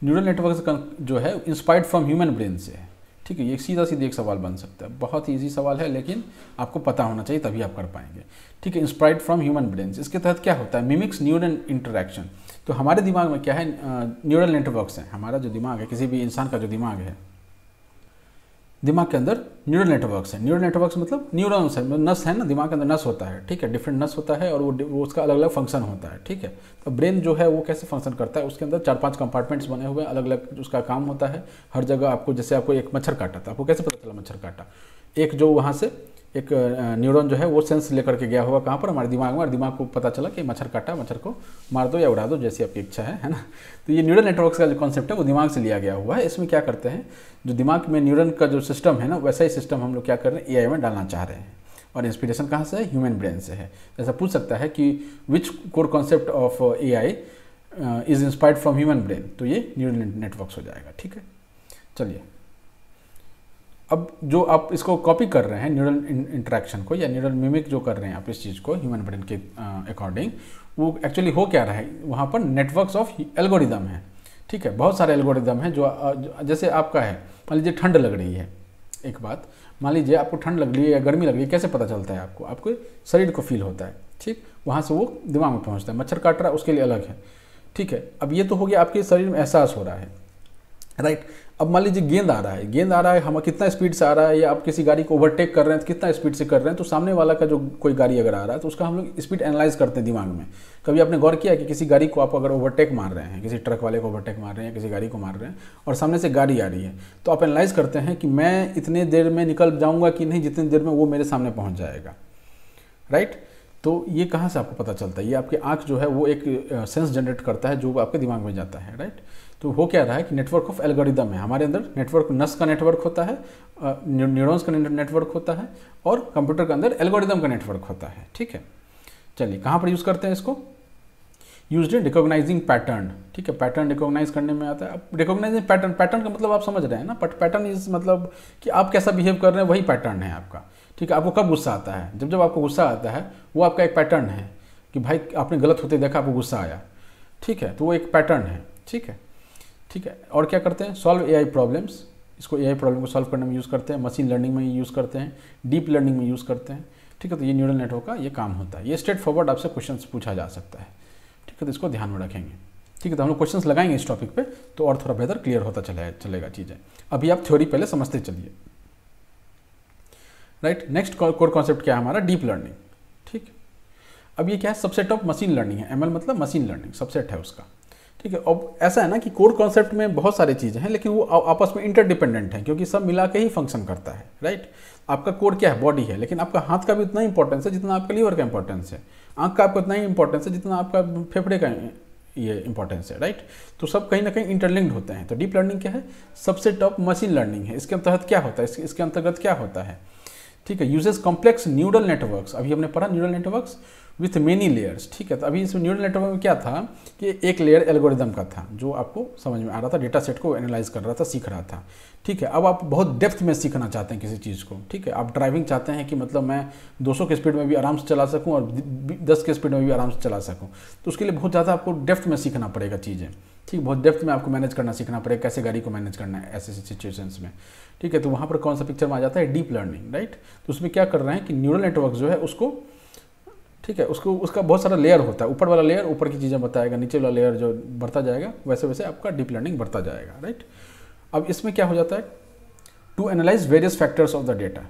S1: न्यूरल नेटवर्क जो है इंस्पायर्ड फ्रॉम ह्यूमन ब्रेन से है, ठीक है। ये सीधा सीधी एक सवाल बन सकता है, बहुत ही ईजी सवाल है, लेकिन आपको पता होना चाहिए तभी आप कर पाएंगे, ठीक है। इंस्पायर्ड फ्रॉम ह्यूमन ब्रेन, इसके तहत क्या होता है, मिमिक्स न्यूरल इंटरेक्शन। तो हमारे दिमाग में क्या है, न्यूरल नेटवर्क्स हैं। हमारा जो दिमाग है, किसी भी इंसान का जो दिमाग है, दिमाग के अंदर न्यूरल नेटवर्क्स है। न्यूरल नेटवर्क्स मतलब न्यूरॉन्स है, नस है ना, दिमाग के अंदर नस होता है, ठीक है। डिफरेंट नस होता है और वो उसका अलग अलग फंक्शन होता है, ठीक है। तो ब्रेन जो है वो कैसे फंक्शन करता है, उसके अंदर 4-5 कंपार्टमेंट्स बने हुए हैं, अलग अलग उसका काम होता है। हर जगह आपको, जैसे आपको एक मच्छर काटा था, आपको कैसे पता चला मच्छर काटा, एक जो वहाँ से एक न्यूरॉन जो है वो सेंस लेकर के गया होगा कहाँ पर, हमारे दिमाग में, और दिमाग को पता चला कि मच्छर काटा, मच्छर को मार दो या उड़ा दो, जैसी आपकी इच्छा है ना। तो ये न्यूरल नेटवर्क्स का जो कॉन्सेप्ट है वो दिमाग से लिया गया हुआ है। इसमें क्या करते हैं, जो दिमाग में न्यूरन का जो सिस्टम है ना, वैसा ही सिस्टम हम लोग क्या कर रहे हैं, एआई में डालना चाह रहे हैं। और इंस्पिरेशन कहाँ से है, ह्यूमन ब्रेन से है। जैसा पूछ सकता है कि which core concept of AI is inspired from human brain, तो ये न्यूरल नेटवर्क्स हो जाएगा, ठीक है। चलिए, अब जो आप इसको कॉपी कर रहे हैं न्यूरल इंटरेक्शन को, या न्यूरल मिमिक जो कर रहे हैं आप इस चीज़ को ह्यूमन ब्रेन के अकॉर्डिंग, वो एक्चुअली हो क्या रहा है, वहाँ पर नेटवर्क्स ऑफ एल्गोरिदम है, ठीक है। बहुत सारे एल्गोरिदम हैं जो जैसे आपका है, मान लीजिए ठंड लग रही है, एक बात मान लीजिए आपको ठंड लग रही है या गर्मी लग रही है, कैसे पता चलता है आपको, आपको शरीर को फील होता है, ठीक, वहाँ से वो दिमाग में पहुँचता है। मच्छर काट रहा है उसके लिए अलग है, ठीक है। अब ये तो हो गया आपके शरीर में एहसास हो रहा है, राइट। अब मान लीजिए गेंद आ रहा है, हम कितना स्पीड से आ रहा है, या आप किसी गाड़ी को ओवरटेक कर रहे हैं तो कितना स्पीड से कर रहे हैं, तो सामने वाला का जो कोई गाड़ी अगर आ रहा है तो उसका हम लोग स्पीड एनालाइज करते हैं दिमाग में। कभी आपने गौर किया कि किसी गाड़ी को आप अगर ओवरटेक मार रहे हैं, किसी ट्रक वाले को ओवरटेक मार रहे हैं, किसी गाड़ी को मार रहे हैं और सामने से गाड़ी आ रही है, तो आप एनालाइज करते हैं कि मैं इतने देर में निकल जाऊँगा कि नहीं, जितनी देर में वो मेरे सामने पहुँच जाएगा, राइट। तो ये कहाँ से आपको पता चलता है? ये आपकी आँख जो है वो एक सेंस जनरेट करता है जो आपके दिमाग में जाता है, राइट। तो हो क्या रहा है कि नेटवर्क ऑफ एल्गोरिदम है हमारे अंदर। नेटवर्क नस का नेटवर्क होता है, न्यूरॉन्स का नेटवर्क होता है, और कंप्यूटर के अंदर एल्गोरिदम का नेटवर्क होता है, ठीक है। चलिए कहाँ पर यूज़ करते हैं इसको? यूज्ड इन रिकॉग्नाइजिंग पैटर्न, ठीक है। पैटर्न रिकॉग्नाइज करने में आता है। अब रिकॉग्नाइजिंग पैटर्न, पैटर्न का मतलब आप समझ रहे हैं ना, बट पैटर्न इज मतलब कि आप कैसा बिहेव कर रहे हैं वही पैटर्न है आपका, ठीक है। आपको कब गुस्सा आता है? जब आपको गुस्सा आता है वो आपका एक पैटर्न है कि भाई आपने गलत होते देखा, आपको गुस्सा आया, ठीक है, तो वो एक पैटर्न है, ठीक है, ठीक है। और क्या करते हैं? सॉल्व एआई प्रॉब्लम्स, इसको एआई प्रॉब्लम को सॉल्व करने में यूज़ करते हैं, मशीन लर्निंग में यूज़ करते हैं, डीप लर्निंग में यूज़ करते हैं, ठीक है। तो ये न्यूरल नेटवर्क का ये काम होता है। ये स्ट्रेट फॉरवर्ड आपसे क्वेश्चन पूछा जा सकता है, ठीक है, तो इसको ध्यान में रखेंगे, ठीक है। तो हम लोग क्वेश्चंस लगाएंगे इस टॉपिक पे, तो और थोड़ा बेहतर क्लियर होता चलेगा चीज़ें। अभी आप थ्योरी पहले समझते चलिए, राइट। नेक्स्ट कोर कॉन्सेप्ट क्या है हमारा? डीप लर्निंग, ठीक। अब ये क्या है? सबसेट ऑफ मशीन लर्निंग है। एमएल मतलब मशीन लर्निंग, सबसेट है उसका, ठीक है। अब ऐसा है ना कि कोर कॉन्सेप्ट में बहुत सारी चीज़ें हैं, लेकिन वो आपस में इंटरडिपेंडेंट हैं, क्योंकि सब मिला के ही फंक्शन करता है, राइट। आपका कोर क्या है? बॉडी है, लेकिन आपका हाथ का भी उतना ही इंपॉर्टेंस है जितना आपका लीवर का इंपॉर्टेंस है। आँख का आपको उतना ही इंपॉर्टेंस है जितना आपका फेफड़े का ये इंपॉर्टेंस है, राइट। तो सब कहीं ना कहीं इंटरलिंक्ड होते हैं। तो डीप लर्निंग क्या है? सबसेट ऑफ मशीन लर्निंग है। इसके तहत क्या होता है? इसके अंतर्गत क्या होता है, ठीक है? यूजेस कॉम्प्लेक्स न्यूरल नेटवर्क्स, अभी हमने पढ़ा neural networks with many layers, ठीक है। तो अभी इसमें न्यूरल नेटवर्क में क्या था कि एक लेयर एल्गोरिदम का था जो आपको समझ में आ रहा था, डेटा सेट को एनालाइज कर रहा था, सीख रहा था, ठीक है। अब आप बहुत डेप्थ में सीखना चाहते हैं किसी चीज़ को, ठीक है। आप ड्राइविंग चाहते हैं कि मतलब मैं 200 की स्पीड में भी आराम से चला सकूं और 10 की स्पीड में भी आराम से चला सकूं, तो उसके लिए बहुत ज़्यादा आपको डेप्थ में सीखना पड़ेगा चीज़ें, ठीक। बहुत डेप्थ में आपको मैनेज करना सीखना पड़ेगा, कैसे गाड़ी को मैनेज करना है ऐसे सिचुएशंस में, ठीक है। तो वहाँ पर कौन सा पिक्चर में आ जाता है? Deep learning, right. तो उसमें क्या कर रहे हैं कि न्यूरल नेटवर्क जो है उसको, ठीक है, उसका बहुत सारा लेयर होता है। ऊपर वाला लेयर ऊपर की चीज़ें बताएगा, नीचे वाला लेयर जो बढ़ता जाएगा वैसे वैसे आपका डीप लर्निंग बढ़ता जाएगा, राइट। अब इसमें क्या हो जाता है? To analyse various factors of the data,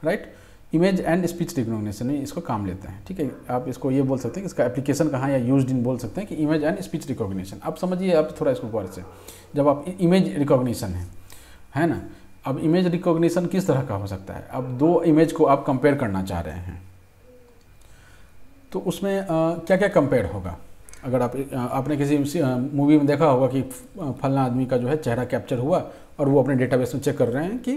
S1: right. Image and speech recognition में इसको काम लेते हैं, ठीक है। आप इसको ये बोल सकते हैं कि इसका एप्लीकेशन कहाँ या यूज्ड इन बोल सकते हैं कि इमेज एंड स्पीच रिकॉग्निशन। आप समझिए, आप थोड़ा इसको गौर से, जब आप इमेज रिकॉग्निशन है ना, अब इमेज रिकॉग्निशन किस तरह का हो सकता है? अब दो इमेज को आप कंपेयर करना चाह रहे हैं, तो उसमें क्या क्या कंपेयर होगा? अगर आपने किसी मूवी में देखा होगा कि फलना आदमी का जो है चेहरा कैप्चर हुआ और वो अपने डेटाबेस में चेक कर रहे हैं कि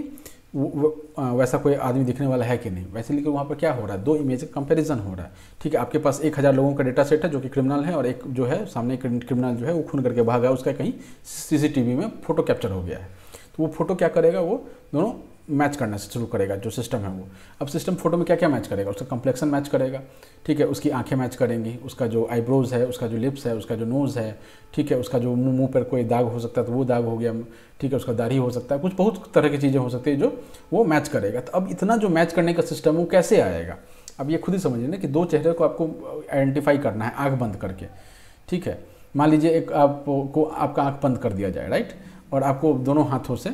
S1: वैसा कोई आदमी दिखने वाला है कि नहीं, वैसे लेकिन वहाँ पर क्या हो रहा है? दो इमेज कंपैरिजन हो रहा है, ठीक है। आपके पास 1000 लोगों का डेटा सेट है जो कि क्रिमिनल है, और एक जो है सामने क्रिमिनल जो है वो खून करके भागा, उसका कहीं सीसीटीवी में फोटो कैप्चर हो गया है। तो वो फोटो क्या करेगा? वो दोनों मैच करना शुरू करेगा, जो सिस्टम है वो। अब सिस्टम फोटो में क्या क्या मैच करेगा? उसका कम्प्लेक्शन मैच करेगा, ठीक है, उसकी आंखें मैच करेंगी, उसका जो आईब्रोज है, उसका जो लिप्स है, उसका जो नोज़ है, ठीक है, उसका जो मुंह पर कोई दाग हो सकता है तो वो दाग हो गया, ठीक है, उसका दाढ़ी हो सकता है, कुछ बहुत तरह की चीज़ें हो सकती है जो वो मैच करेगा। तो अब इतना जो मैच करने का सिस्टम वो कैसे आएगा? अब ये खुद ही समझिए ना कि दो चेहरे को आपको आइडेंटिफाई करना है आँख बंद करके, ठीक है। मान लीजिए एक आपको आपका आँख बंद कर दिया जाए, राइट, और आपको दोनों हाथों से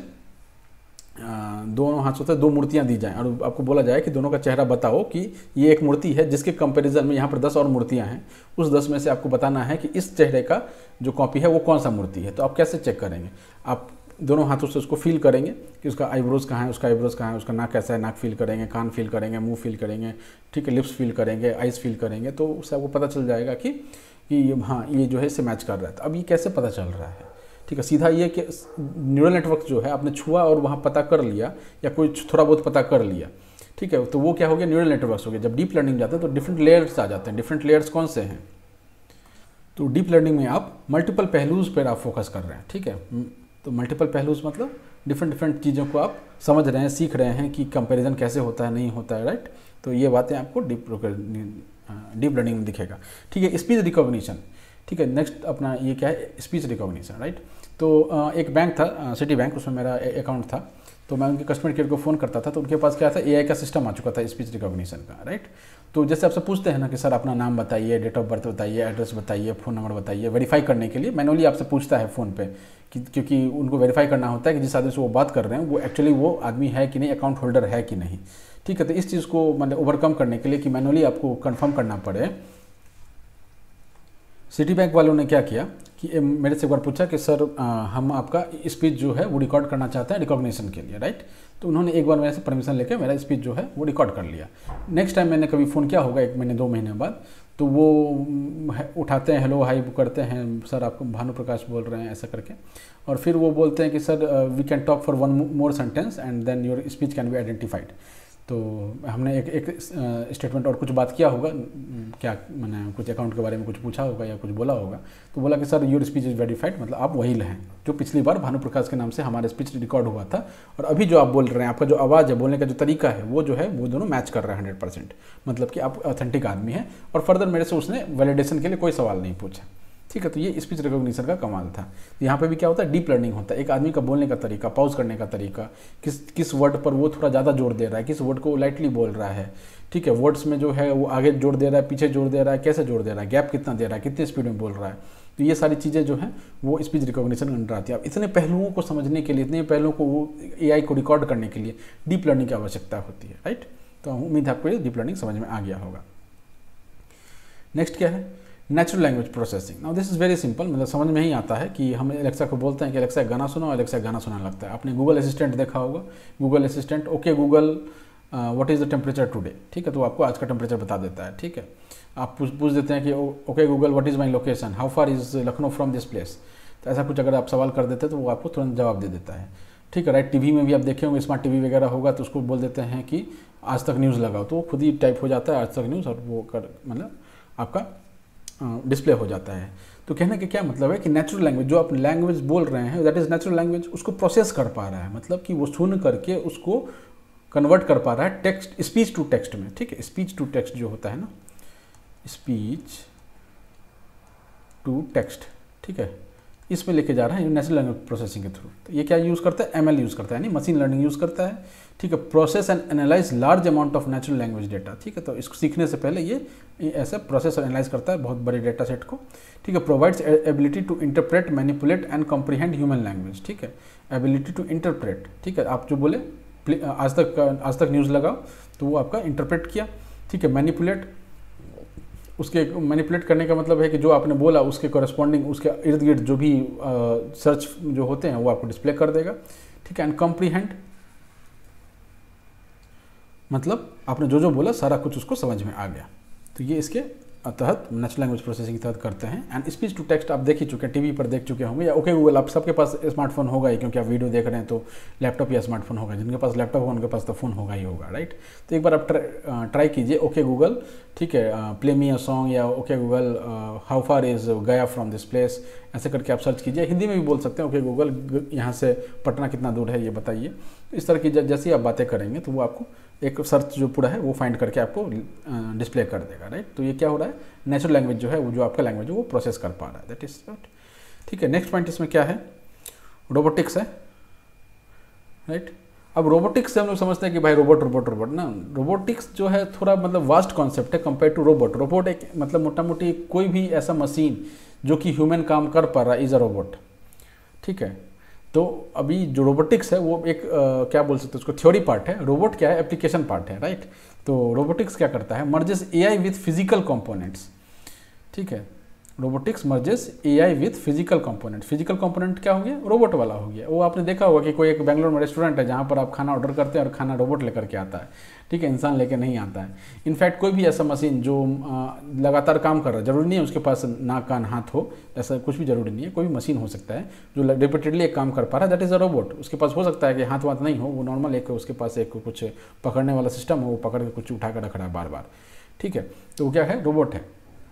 S1: दो मूर्तियां दी जाएं और आपको बोला जाए कि दोनों का चेहरा बताओ कि ये एक मूर्ति है जिसके कंपैरिजन में यहाँ पर 10 और मूर्तियां हैं, उस 10 में से आपको बताना है कि इस चेहरे का जो कॉपी है वो कौन सा मूर्ति है। तो आप कैसे चेक करेंगे? आप दोनों हाथों से उसको फील करेंगे कि उसका आईब्रोज कहाँ है, उसका आईब्रोज कहाँ है, उसका नाक कैसा है, नाक फील करेंगे, कान फील करेंगे, मुंह फील करेंगे, ठीक है, लिप्स फील करेंगे, आइज़ फील करेंगे, तो उससे आपको पता चल जाएगा कि हाँ ये जो है इससे मैच कर रहा है। तो अब ये कैसे पता चल रहा है? ठीक है, सीधा ये कि न्यूरल नेटवर्क जो है आपने छुआ और वहाँ पता कर लिया या कोई थोड़ा बहुत पता कर लिया, ठीक है, तो वो क्या हो गया? न्यूरल नेटवर्क्स हो गया। जब डीप लर्निंग जाते हैं तो डिफरेंट लेयर्स आ जाते हैं। डिफरेंट लेयर्स कौन से हैं? तो डीप लर्निंग में आप मल्टीपल पहलूज पर आप फोकस कर रहे हैं, ठीक है। तो मल्टीपल पहलूज मतलब डिफरेंट चीज़ों को आप समझ रहे हैं, सीख रहे हैं कि कंपैरिजन कैसे होता है, नहीं होता है, राइट। तो ये बातें आपको डीप लर्निंग में दिखेगा, ठीक है। स्पीच रिकॉग्निशन, ठीक है, नेक्स्ट अपना ये क्या है? Speech recognition, right. तो एक बैंक था, सिटी बैंक, उसमें मेरा अकाउंट था, तो मैं उनके कस्टमर केयर को फ़ोन करता था, तो उनके पास क्या था? एआई का सिस्टम आ चुका था स्पीच रिकॉग्निशन का, राइट। तो जैसे आपसे पूछते हैं ना कि सर अपना नाम बताइए, डेट ऑफ बर्थ बताइए, एड्रेस बताइए, फ़ोन नंबर बताइए, वेरीफाई करने के लिए मैनुअली आपसे पूछता है फ़ोन पे क्योंकि उनको वेरीफाई करना होता है कि जिस आदमी से वो बात कर रहे हैं वो एक्चुअली वो आदमी है कि नहीं, अकाउंट होल्डर है कि नहीं। ठीक है, तो इस चीज़ को मतलब ओवरकम करने के लिए कि मैनुअली आपको कंफर्म करना पड़े, सिटी बैंक वालों ने क्या किया कि मेरे से एक बार पूछा कि सर हम आपका स्पीच जो है वो रिकॉर्ड करना चाहते हैं रिकॉग्निशन के लिए, राइट। तो उन्होंने एक बार मेरे से परमिशन लेकर मेरा स्पीच जो है वो रिकॉर्ड कर लिया। नेक्स्ट टाइम मैंने कभी फ़ोन किया होगा 1 महीने 2 महीने बाद, तो वो उठाते हैं, हेलो हाई करते हैं, सर आपको भानु प्रकाश बोल रहे हैं ऐसा करके, और फिर वो बोलते हैं कि sir we can talk for 1 more sentence and then your speech can be identified. तो हमने एक स्टेटमेंट और कुछ बात किया होगा, क्या मैंने कुछ अकाउंट के बारे में कुछ पूछा होगा या कुछ बोला होगा, तो बोला कि sir your speech is verified, मतलब आप वही हैं जो पिछली बार भानु प्रकाश के नाम से हमारा स्पीच रिकॉर्ड हुआ था, और अभी जो आप बोल रहे हैं, आपका जो आवाज़ है, बोलने का जो तरीका है, वो जो है वो दोनों मैच कर रहा है 100%, मतलब कि आप ऑथेंटिक आदमी हैं। और फर्दर मेरे से उसने वैलिडेशन के लिए कोई सवाल नहीं पूछा। ठीक है, तो ये स्पीच रिकॉग्निशन का कमाल था। यहाँ पे भी क्या होता है, डीप लर्निंग होता है, एक आदमी का बोलने का तरीका, पॉज करने का तरीका, किस वर्ड पर वो थोड़ा ज़्यादा जोर दे रहा है, किस वर्ड को लाइटली बोल रहा है। ठीक है, वर्ड्स में जो है वो आगे जोर दे रहा है, पीछे जोर दे रहा है, कैसे जोर दे रहा है, गैप कितना दे रहा है, कितनी स्पीड में बोल रहा है। तो ये सारी चीज़ें जो हैं वो स्पीच रिकॉग्निशन के अंडर आती है। अब इतने पहलुओं को समझने के लिए, इतने पहलुओं को AI को रिकॉर्ड करने के लिए डीप लर्निंग की आवश्यकता होती है, राइट। तो उम्मीद है आपको ये डीप लर्निंग समझ में आ गया होगा। नेक्स्ट क्या है, natural language processing. Now this is very simple, मतलब समझ में ही आता है कि हम एलेक्सा को बोलते हैं कि एलेक्सा गाना सुनो, एलेक्सा गाना सुनाने लगता है। आपने गूगल असिस्टेंट देखा होगा, Google assistant, okay Google what is the temperature today, ठीक है, तो आपको आज का टेम्परेचर बता देता है। ठीक है, आप पूछ देते हैं कि okay Google what is my location, how far is Lucknow from this place, तो ऐसा कुछ अगर आप सवाल कर देते हैं तो वो आपको तुरंत जवाब दे देता है। ठीक है, राइट। टीवी में भी आप देखे होंगे, स्मार्ट टीवी वगैरह होगा तो उसको बोल देते हैं कि आज तक न्यूज़ लगाओ, तो वो खुद ही टाइप हो जाता है आज तक न्यूज़, और वो मतलब आपका डिस्प्ले हो जाता है। तो कहने का क्या मतलब है कि नेचुरल लैंग्वेज, जो आप लैंग्वेज बोल रहे हैं दैट इज़ नेचुरल लैंग्वेज, उसको प्रोसेस कर पा रहा है, मतलब कि वो सुन करके उसको कन्वर्ट कर पा रहा है टेक्स्ट, स्पीच टू टेक्स्ट में। ठीक है, स्पीच टू टेक्स्ट जो होता है ना, स्पीच टू टेक्स्ट, ठीक है, इसमें लेके जा रहा है नेचुरल लैंग्वेज प्रोसेसिंग के थ्रू। तो ये क्या यूज़ करता है, ML यूज़ करता है, यानी मशीन लर्निंग यूज़ करता है। ठीक है, process and analyse large amount of natural language data. ठीक है, तो इसको सीखने से पहले ये ऐसा प्रोसेस और एनालाइज करता है बहुत बड़े डेटा सेट को। ठीक है, provides ability to interpret, manipulate and comprehend human language. ठीक है, एबिलिटी टू इंटरप्रेट, ठीक है, आप जो बोले आज तक न्यूज़ लगाओ तो वो आपका इंटरप्रेट किया। ठीक है, मैनिपुलेट, उसके मैनिपुलेट करने का मतलब है कि जो आपने बोला उसके कॉरेस्पॉन्डिंग, उसके इर्द गिर्द जो भी सर्च जो होते हैं वो आपको डिस्प्ले कर देगा। ठीक है, एंड कॉम्प्रीहेंड, मतलब आपने जो बोला सारा कुछ उसको समझ में आ गया। तो ये इसके तहत नेचुरल लैंग्वेज प्रोसेसिंग के तहत करते हैं। एंड स्पीच टू टेक्स्ट आप देख ही चुके हैं, टीवी पर देख चुके होंगे, या ओके गूगल, आप सबके पास स्मार्टफोन होगा ही, क्योंकि आप वीडियो देख रहे हैं तो लैपटॉप या स्मार्टफोन होगा, जिनके पास लैपटॉप होगा उनके पास तो फ़ोन होगा ही होगा, राइट। तो एक बार आप ट्राई कीजिए, ओके गूगल, ठीक है, प्ले मी अ सॉन्ग, या okay Google how far is गया फ्रॉम दिस प्लेस, ऐसे करके आप सर्च कीजिए। हिंदी में भी बोल सकते हैं, ओके गूगल यहाँ से पटना कितना दूर है ये बताइए। इस तरह की जैसे ही आप बातें करेंगे तो वो आपको एक सर्च जो पूरा है वो फाइंड करके आपको डिस्प्ले कर देगा, राइट। तो ये क्या हो रहा है, नेचुरल लैंग्वेज जो है वो जो आपका लैंग्वेज है वो प्रोसेस कर पा रहा है, दैट इज राइट। ठीक है, नेक्स्ट पॉइंट इसमें क्या है, रोबोटिक्स है, राइट। अब रोबोटिक्स से हम लोग समझते हैं कि भाई रोबोट ना, रोबोटिक्स जो है थोड़ा मतलब वास्ट कॉन्सेप्ट है कंपेयर टू रोबोट। रोबोट एक मतलब मोटा मोटी कोई भी ऐसा मशीन जो कि ह्यूमन काम कर पा रहा है इज़ अ रोबोट। ठीक है, तो अभी जो रोबोटिक्स है वो एक क्या बोल सकते हैं उसको, थ्योरी पार्ट है, रोबोट क्या है, एप्लीकेशन पार्ट है, राइट। तो रोबोटिक्स क्या करता है, merges AI with physical components. ठीक है, robotics merges AI with physical component. Physical component क्या हो गया, रोबोट वाला हो गया। वो आपने देखा होगा कि कोई एक बेंगलोर में रेस्टोरेंट है जहाँ पर आप खाना ऑर्डर करते हैं और खाना रोबोट लेकर के आता है। ठीक है, इंसान लेकर नहीं आता है। इनफैक्ट कोई भी ऐसा मशीन जो लगातार काम कर रहा है, जरूरी नहीं है उसके पास नाक कान हाथ हो, ऐसा कुछ भी जरूरी नहीं है, कोई भी मशीन हो सकता है जो रिपीटेडली एक काम कर पा रहा है, दैट इज़ अ रोबोट। उसके पास हो सकता है कि हाथ वाथ नहीं हो, वो नॉर्मल एक उसके पास एक कुछ पकड़ने वाला सिस्टम हो, वो पकड़ के कुछ उठा कर रख रहा है बार बार। ठीक है, तो वो क्या है, रोबोट है,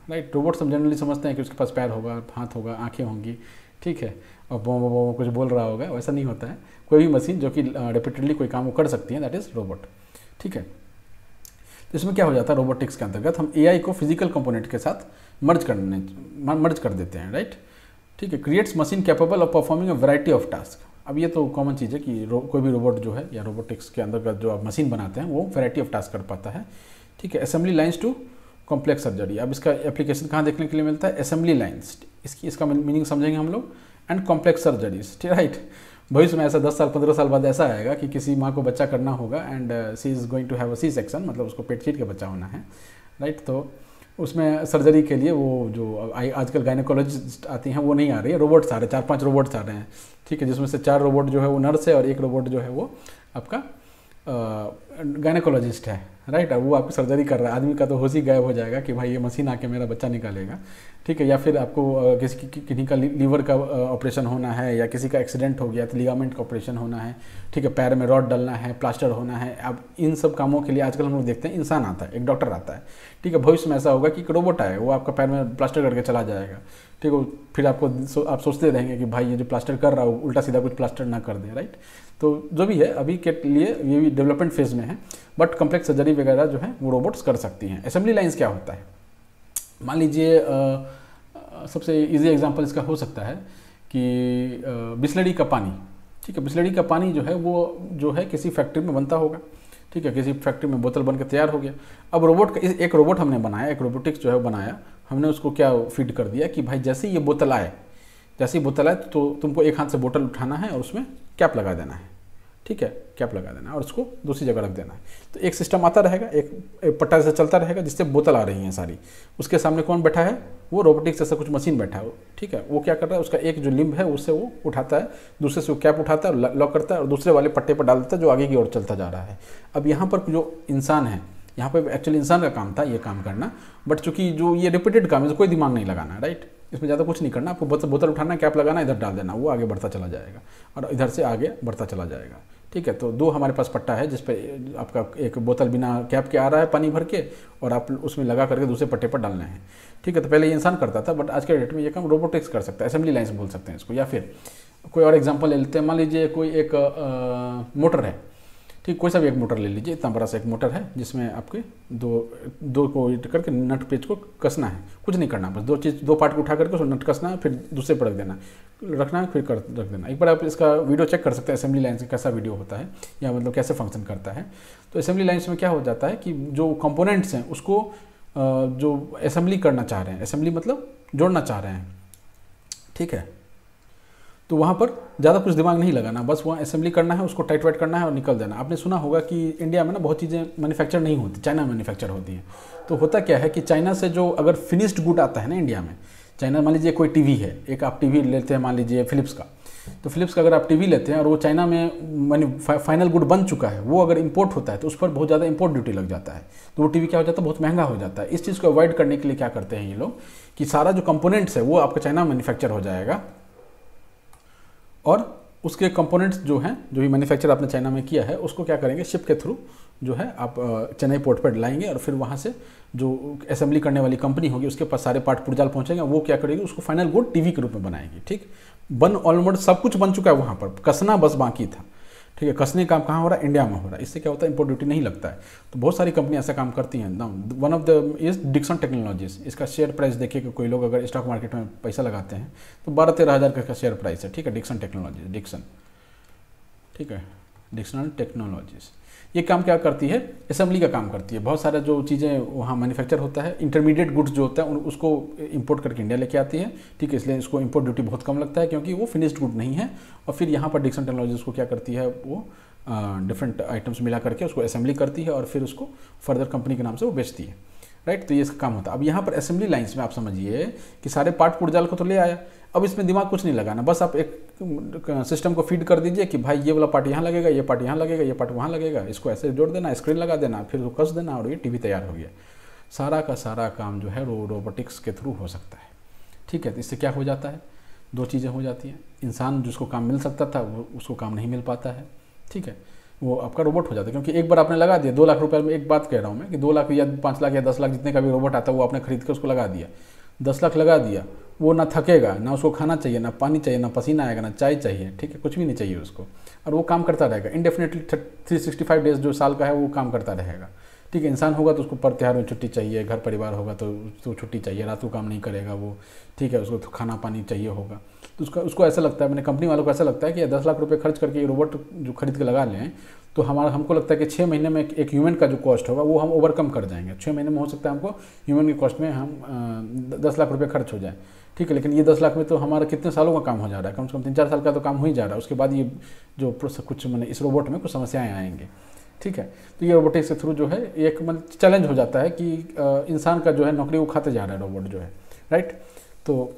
S1: राइट। रोबोट हम जनरली समझते हैं कि उसके पास पैर होगा, हाथ होगा, आंखें होंगी, ठीक है, और बो कुछ बोल रहा होगा, वैसा नहीं होता है। कोई भी मशीन जो कि रिपीटेडली कोई काम वो कर सकती है, दैट इज़ रोबोट। ठीक है, तो इसमें क्या हो जाता है, रोबोटिक्स के अंतर्गत हम AI को फिजिकल कंपोनेंट के साथ मर्ज कर देते हैं, राइट। ठीक है, creates machine capable of performing a variety of task. अब ये तो कॉमन चीज़ है कि कोई भी रोबोट जो है या रोबोटिक्स के अंतर्गत जो आप मशीन बनाते हैं वो वैरायटी ऑफ टास्क कर पाता है। ठीक है, assembly lines to complex surgery. अब इसका एप्लीकेशन कहाँ देखने के लिए मिलता है, असेंबली लाइन्स, इसका मीनिंग समझेंगे हम लोग, एंड कॉम्प्लेक्स सर्जरीज, ठीक राइट। भविष्य में ऐसा 10 साल 15 साल बाद ऐसा आएगा कि किसी माँ को बच्चा करना होगा and she is going to have a C section, मतलब उसको पेट चीट के बच्चा होना है, राइट। तो उसमें सर्जरी के लिए वो जो आजकल गायनेकोलॉजिस्ट आती हैं वो नहीं आ रही है, रोबोट्स आ रहे हैं, 4-5 रोबोट्स आ रहे हैं, ठीक है, जिसमें से 4 रोबोट जो है वो नर्स है और 1 रोबोट जो है वो आपका गायनेकोलॉजिस्ट है, राइट। अब वो आपकी सर्जरी कर रहा है, आदमी का तो होश ही गायब हो जाएगा कि भाई ये मशीन आके मेरा बच्चा निकालेगा, ठीक है। या फिर आपको किसी का लीवर का ऑपरेशन होना है, या किसी का एक्सीडेंट हो गया तो लिगामेंट का ऑपरेशन होना है, ठीक है, पैर में रॉड डलना है, प्लास्टर होना है। अब इन सब कामों के लिए आजकल हम लोग देखते हैं इंसान आता है, एक डॉक्टर आता है, ठीक है। भविष्य में ऐसा होगा कि एक रोबोट आए, वो आपका पैर में प्लास्टर करके चला जाएगा, ठीक है। फिर आप सोचते रहेंगे कि भाई ये जो प्लास्टर कर रहा हो उल्टा सीधा कुछ प्लास्टर ना कर दे, राइट। तो जो भी है अभी के लिए ये भी डेवलपमेंट फेज में है, बट कॉम्प्लेक्स सर्जरी वगैरह जो है वो रोबोट्स कर सकती हैं। असेंबली लाइन्स क्या होता है, मान लीजिए सबसे इजी एग्जांपल इसका हो सकता है कि बिस्लरी का पानी, ठीक है। बिस्लरी का पानी जो है वो जो है किसी फैक्ट्री में बनता होगा, ठीक है, किसी फैक्ट्री में बोतल बन के तैयार हो गया। अब रोबोट का एक रोबोट हमने बनाया, एक रोबोटिक्स जो है बनाया, हमने उसको क्या फीड कर दिया कि भाई जैसे ही ये बोतल आए, जैसे ही बोतल आए तो तुमको एक हाथ से बोतल उठाना है और उसमें कैप लगा देना है, ठीक है, कैप लगा देना है और उसको दूसरी जगह रख देना है। तो एक सिस्टम आता रहेगा, एक पट्टा से चलता रहेगा जिससे बोतल आ रही हैं सारी, उसके सामने कौन बैठा है, वो रोबोटिक्स जैसा कुछ मशीन बैठा है, ठीक है। वो क्या कर रहा है, उसका एक जो लिम्ब है उससे वो उठाता है, दूसरे से वो कैप उठाता है और लॉक करता है और दूसरे वाले पट्टे पर डाल देता है जो आगे की ओर चलता जा रहा है। अब यहाँ पर जो इंसान है, यहाँ पर एक्चुअली इंसान का काम था ये काम करना, बट चूंकि जो ये रिपीटेड काम है, कोई दिमाग नहीं लगाना, राइट। इसमें ज़्यादा कुछ नहीं करना, आपको बोतल उठाना, कैप लगाना, इधर डाल देना, वो आगे बढ़ता चला जाएगा और इधर से आगे बढ़ता चला जाएगा, ठीक है। तो 2 हमारे पास पट्टा है जिस पे आपका एक बोतल बिना कैप के आ रहा है पानी भर के और आप उसमें लगा करके दूसरे पट्टे पर डालना है, ठीक है। तो पहले ये इंसान करता था, बट आज के डेट में ये काम रोबोटिक्स कर सकता है, असेंबली लाइन्स बोल सकते हैं इसको। या फिर कोई और एग्जांपल ले लेते हैं, मान लीजिए कोई एक मोटर है, ठीक, कोई सा भी एक मोटर ले लीजिए, इतना बड़ा सा एक मोटर है जिसमें आपके दो को करके नट पेच को कसना है, कुछ नहीं करना, बस 2 पार्ट को उठा करके उसको नट कसना है, फिर दूसरे पर रख देना, रखना है, फिर रख देना। एक बार आप इसका वीडियो चेक कर सकते हैं असेंबली लाइन्स का कैसा वीडियो होता है या मतलब कैसे फंक्शन करता है। तो असेंबली लाइन्स में क्या हो जाता है कि जो कंपोनेंट्स हैं उसको जो असेंबली करना चाह रहे हैं, असेंबली मतलब जोड़ना चाह रहे हैं, ठीक है। तो वहाँ पर ज़्यादा कुछ दिमाग नहीं लगाना, बस वहाँ असेंबली करना है, उसको टाइट वाइट करना है और निकल देना। आपने सुना होगा कि इंडिया में ना बहुत चीज़ें मैन्युफैक्चर नहीं होती, चाइना में मैन्युफैक्चर होती हैं। तो होता क्या है कि चाइना से जो अगर फिनिश्ड गुड आता है ना इंडिया में, चाइना मान लीजिए कोई टीवी है, एक आप टीवी लेते हैं मान लीजिए फिलिप्स का, तो फिलिप्स का अगर आप टीवी लेते हैं और वो चाइना में फाइनल गुड बन चुका है, वो अगर इंपोर्ट होता है तो उस पर बहुत ज़्यादा इंपोर्ट ड्यूटी लग जाता है, तो वो टीवी क्या हो जाता है, बहुत महंगा हो जाता है। इस चीज़ को अवॉइड करने के लिए क्या करते हैं ये लोग कि सारा जो कंपोनेंट्स है वो आपका चाइना में मैन्युफैक्चर हो जाएगा और उसके कंपोनेंट्स जो हैं, जो भी मैन्युफैक्चर आपने चाइना में किया है, उसको क्या करेंगे, शिप के थ्रू जो है आप चेन्नई पोर्ट पर लाएंगे और फिर वहाँ से जो असेंबली करने वाली कंपनी होगी उसके पास सारे पार्ट पुर्जाल पहुँचेंगे, वो क्या करेगी, उसको फाइनल गुड टीवी के रूप में बनाएगी, ठीक। ऑलमोस्ट सब कुछ बन चुका है, वहाँ पर कसना बस बाकी था, ठीक है। कसने का काम कहाँ हो रहा है, इंडिया में हो रहा है। इससे क्या होता है, इंपोर्ट ड्यूटी नहीं लगता है। तो बहुत सारी कंपनियां ऐसा काम करती हैं। One of the is Dixon Technologies. इसका शेयर प्राइस देखिए कि कोई लोग अगर स्टॉक मार्केट में पैसा लगाते हैं तो 12-13 हज़ार का शेयर प्राइस है, ठीक है। डिक्सन टेक्नोलॉजीज, डिक्सन, ठीक है, डिक्सन टेक्नोलॉजीज। ये काम क्या करती है, असेंबली का काम करती है। बहुत सारा जो चीज़ें वहाँ मैन्युफैक्चर होता है, इंटरमीडिएट गुड्स जो होता है उसको इंपोर्ट करके इंडिया लेके आती है, ठीक है। इसलिए इसको इंपोर्ट ड्यूटी बहुत कम लगता है क्योंकि वो फिनिश्ड गुड नहीं है। और फिर यहाँ पर डिक्सन टेक्नोलॉजीज को क्या करती है, वो डिफरेंट आइटम्स मिला करके उसको असेंबली करती है और फिर उसको फर्दर कंपनी के नाम से वो बेचती है, राइट। तो ये इसका काम होता है। अब यहाँ पर असेंबली लाइन्स में आप समझिए कि सारे पार्ट पुर्जाल को तो ले आया, अब इसमें दिमाग कुछ नहीं लगाना, बस आप एक सिस्टम को फीड कर दीजिए कि भाई ये वाला पार्ट यहाँ लगेगा, ये पार्ट यहाँ लगेगा, ये पार्ट वहाँ लगेगा, इसको ऐसे जोड़ देना, स्क्रीन लगा देना, फिर उसको कस देना और ये टीवी तैयार हो गया। सारा का सारा काम जो है रोबोटिक्स के थ्रू हो सकता है, ठीक है। तो इससे क्या हो जाता है, 2 चीज़ें हो जाती हैं। इंसान जिसको काम मिल सकता था वो उसको काम नहीं मिल पाता है, ठीक है, वो आपका रोबोट हो जाता है। क्योंकि एक बार आपने लगा दिया 2 लाख रुपए में, एक बात कह रहा हूँ मैं कि 2 लाख या 5 लाख या 10 लाख जितने का भी रोबोट आता है वो आपने खरीद के उसको लगा दिया, 10 लाख लगा दिया, वो ना थकेगा, ना उसको खाना चाहिए, ना पानी चाहिए, ना पसीना आएगा, ना चाय चाहिए, ठीक है, कुछ भी नहीं चाहिए उसको, और वो काम करता रहेगा इंडेफिनेटली 365 डेज जो साल का है वो काम करता रहेगा, ठीक है। इंसान होगा तो उसको पर त्योहार में छुट्टी चाहिए, घर परिवार होगा तो छुट्टी चाहिए, रात को काम नहीं करेगा वो, ठीक है, उसको तो खाना पानी चाहिए होगा। तो उसको ऐसा लगता है, मैंने कंपनी वालों को ऐसा लगता है कि 10 लाख रुपए खर्च करके ये रोबोट जो खरीद के लगा लें, तो हमको लगता है कि 6 महीने में एक ह्यूमन का जो कॉस्ट होगा वो हम ओवरकम कर जाएंगे। 6 महीने में हो सकता है हमको ह्यूमन की कॉस्ट में हम 10 लाख रुपये खर्च हो जाए, ठीक है। लेकिन ये 10 लाख में तो हमारा कितने सालों का काम हो जा रहा है, कम से कम 3-4 साल का तो काम हो ही जा रहा है। उसके बाद ये जो कुछ मैंने इस रोबोट में कुछ समस्याएं आएंगे, ठीक है। तो ये रोबोटिक्स के थ्रू जो है एक मतलब चैलेंज हो जाता है कि इंसान का जो है नौकरी वो खाते जा रहा है रोबोट जो है, राइट। तो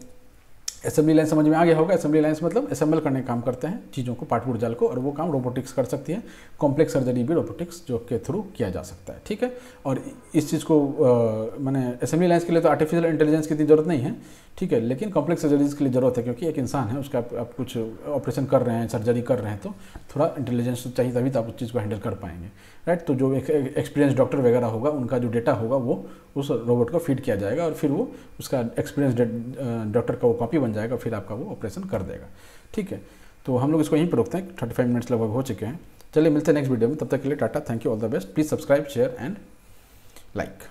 S1: असेंबली लाइन समझ में आ गया होगा। असेंबली लाइन्स मतलब असेंबल करने का काम करते हैं चीज़ों को, पार्ट पुर्जाल को, और वो काम रोबोटिक्स कर सकती है। कॉम्प्लेक्स सर्जरी भी रोबोटिक्स जो के थ्रू किया जा सकता है, ठीक है। और इस चीज़ को मैंने असेंबली लाइन्स के लिए तो आर्टिफिशियल इंटेलिजेंस की इतनी जरूरत नहीं है, ठीक है, लेकिन कॉम्प्लेक्स सर्जरीज के लिए ज़रूरत है, क्योंकि एक इंसान है, उसका आप कुछ ऑपरेशन कर रहे हैं, सर्जरी कर रहे हैं, तो थोड़ा इंटेलिजेंस चाहिए, तभी तो आप उस चीज़ को हैंडल कर पाएंगे, राइट। तो जो एक एक्सपीरियंस डॉक्टर वगैरह होगा, उनका जो डेटा होगा वो उस रोबोट को फीड किया जाएगा, और फिर वो उसका एक्सपीरियंस डॉक्टर का वो कॉपी बन जाएगा, फिर आपका वो ऑपरेशन कर देगा, ठीक है। तो हम लोग इसको यहीं पर रोकते हैं, 35 मिनट्स लगभग हो चुके हैं। चलिए मिलते हैं नेक्स्ट वीडियो में, तब तक के लिए Tata, thank you, all the best. Please subscribe, share and like.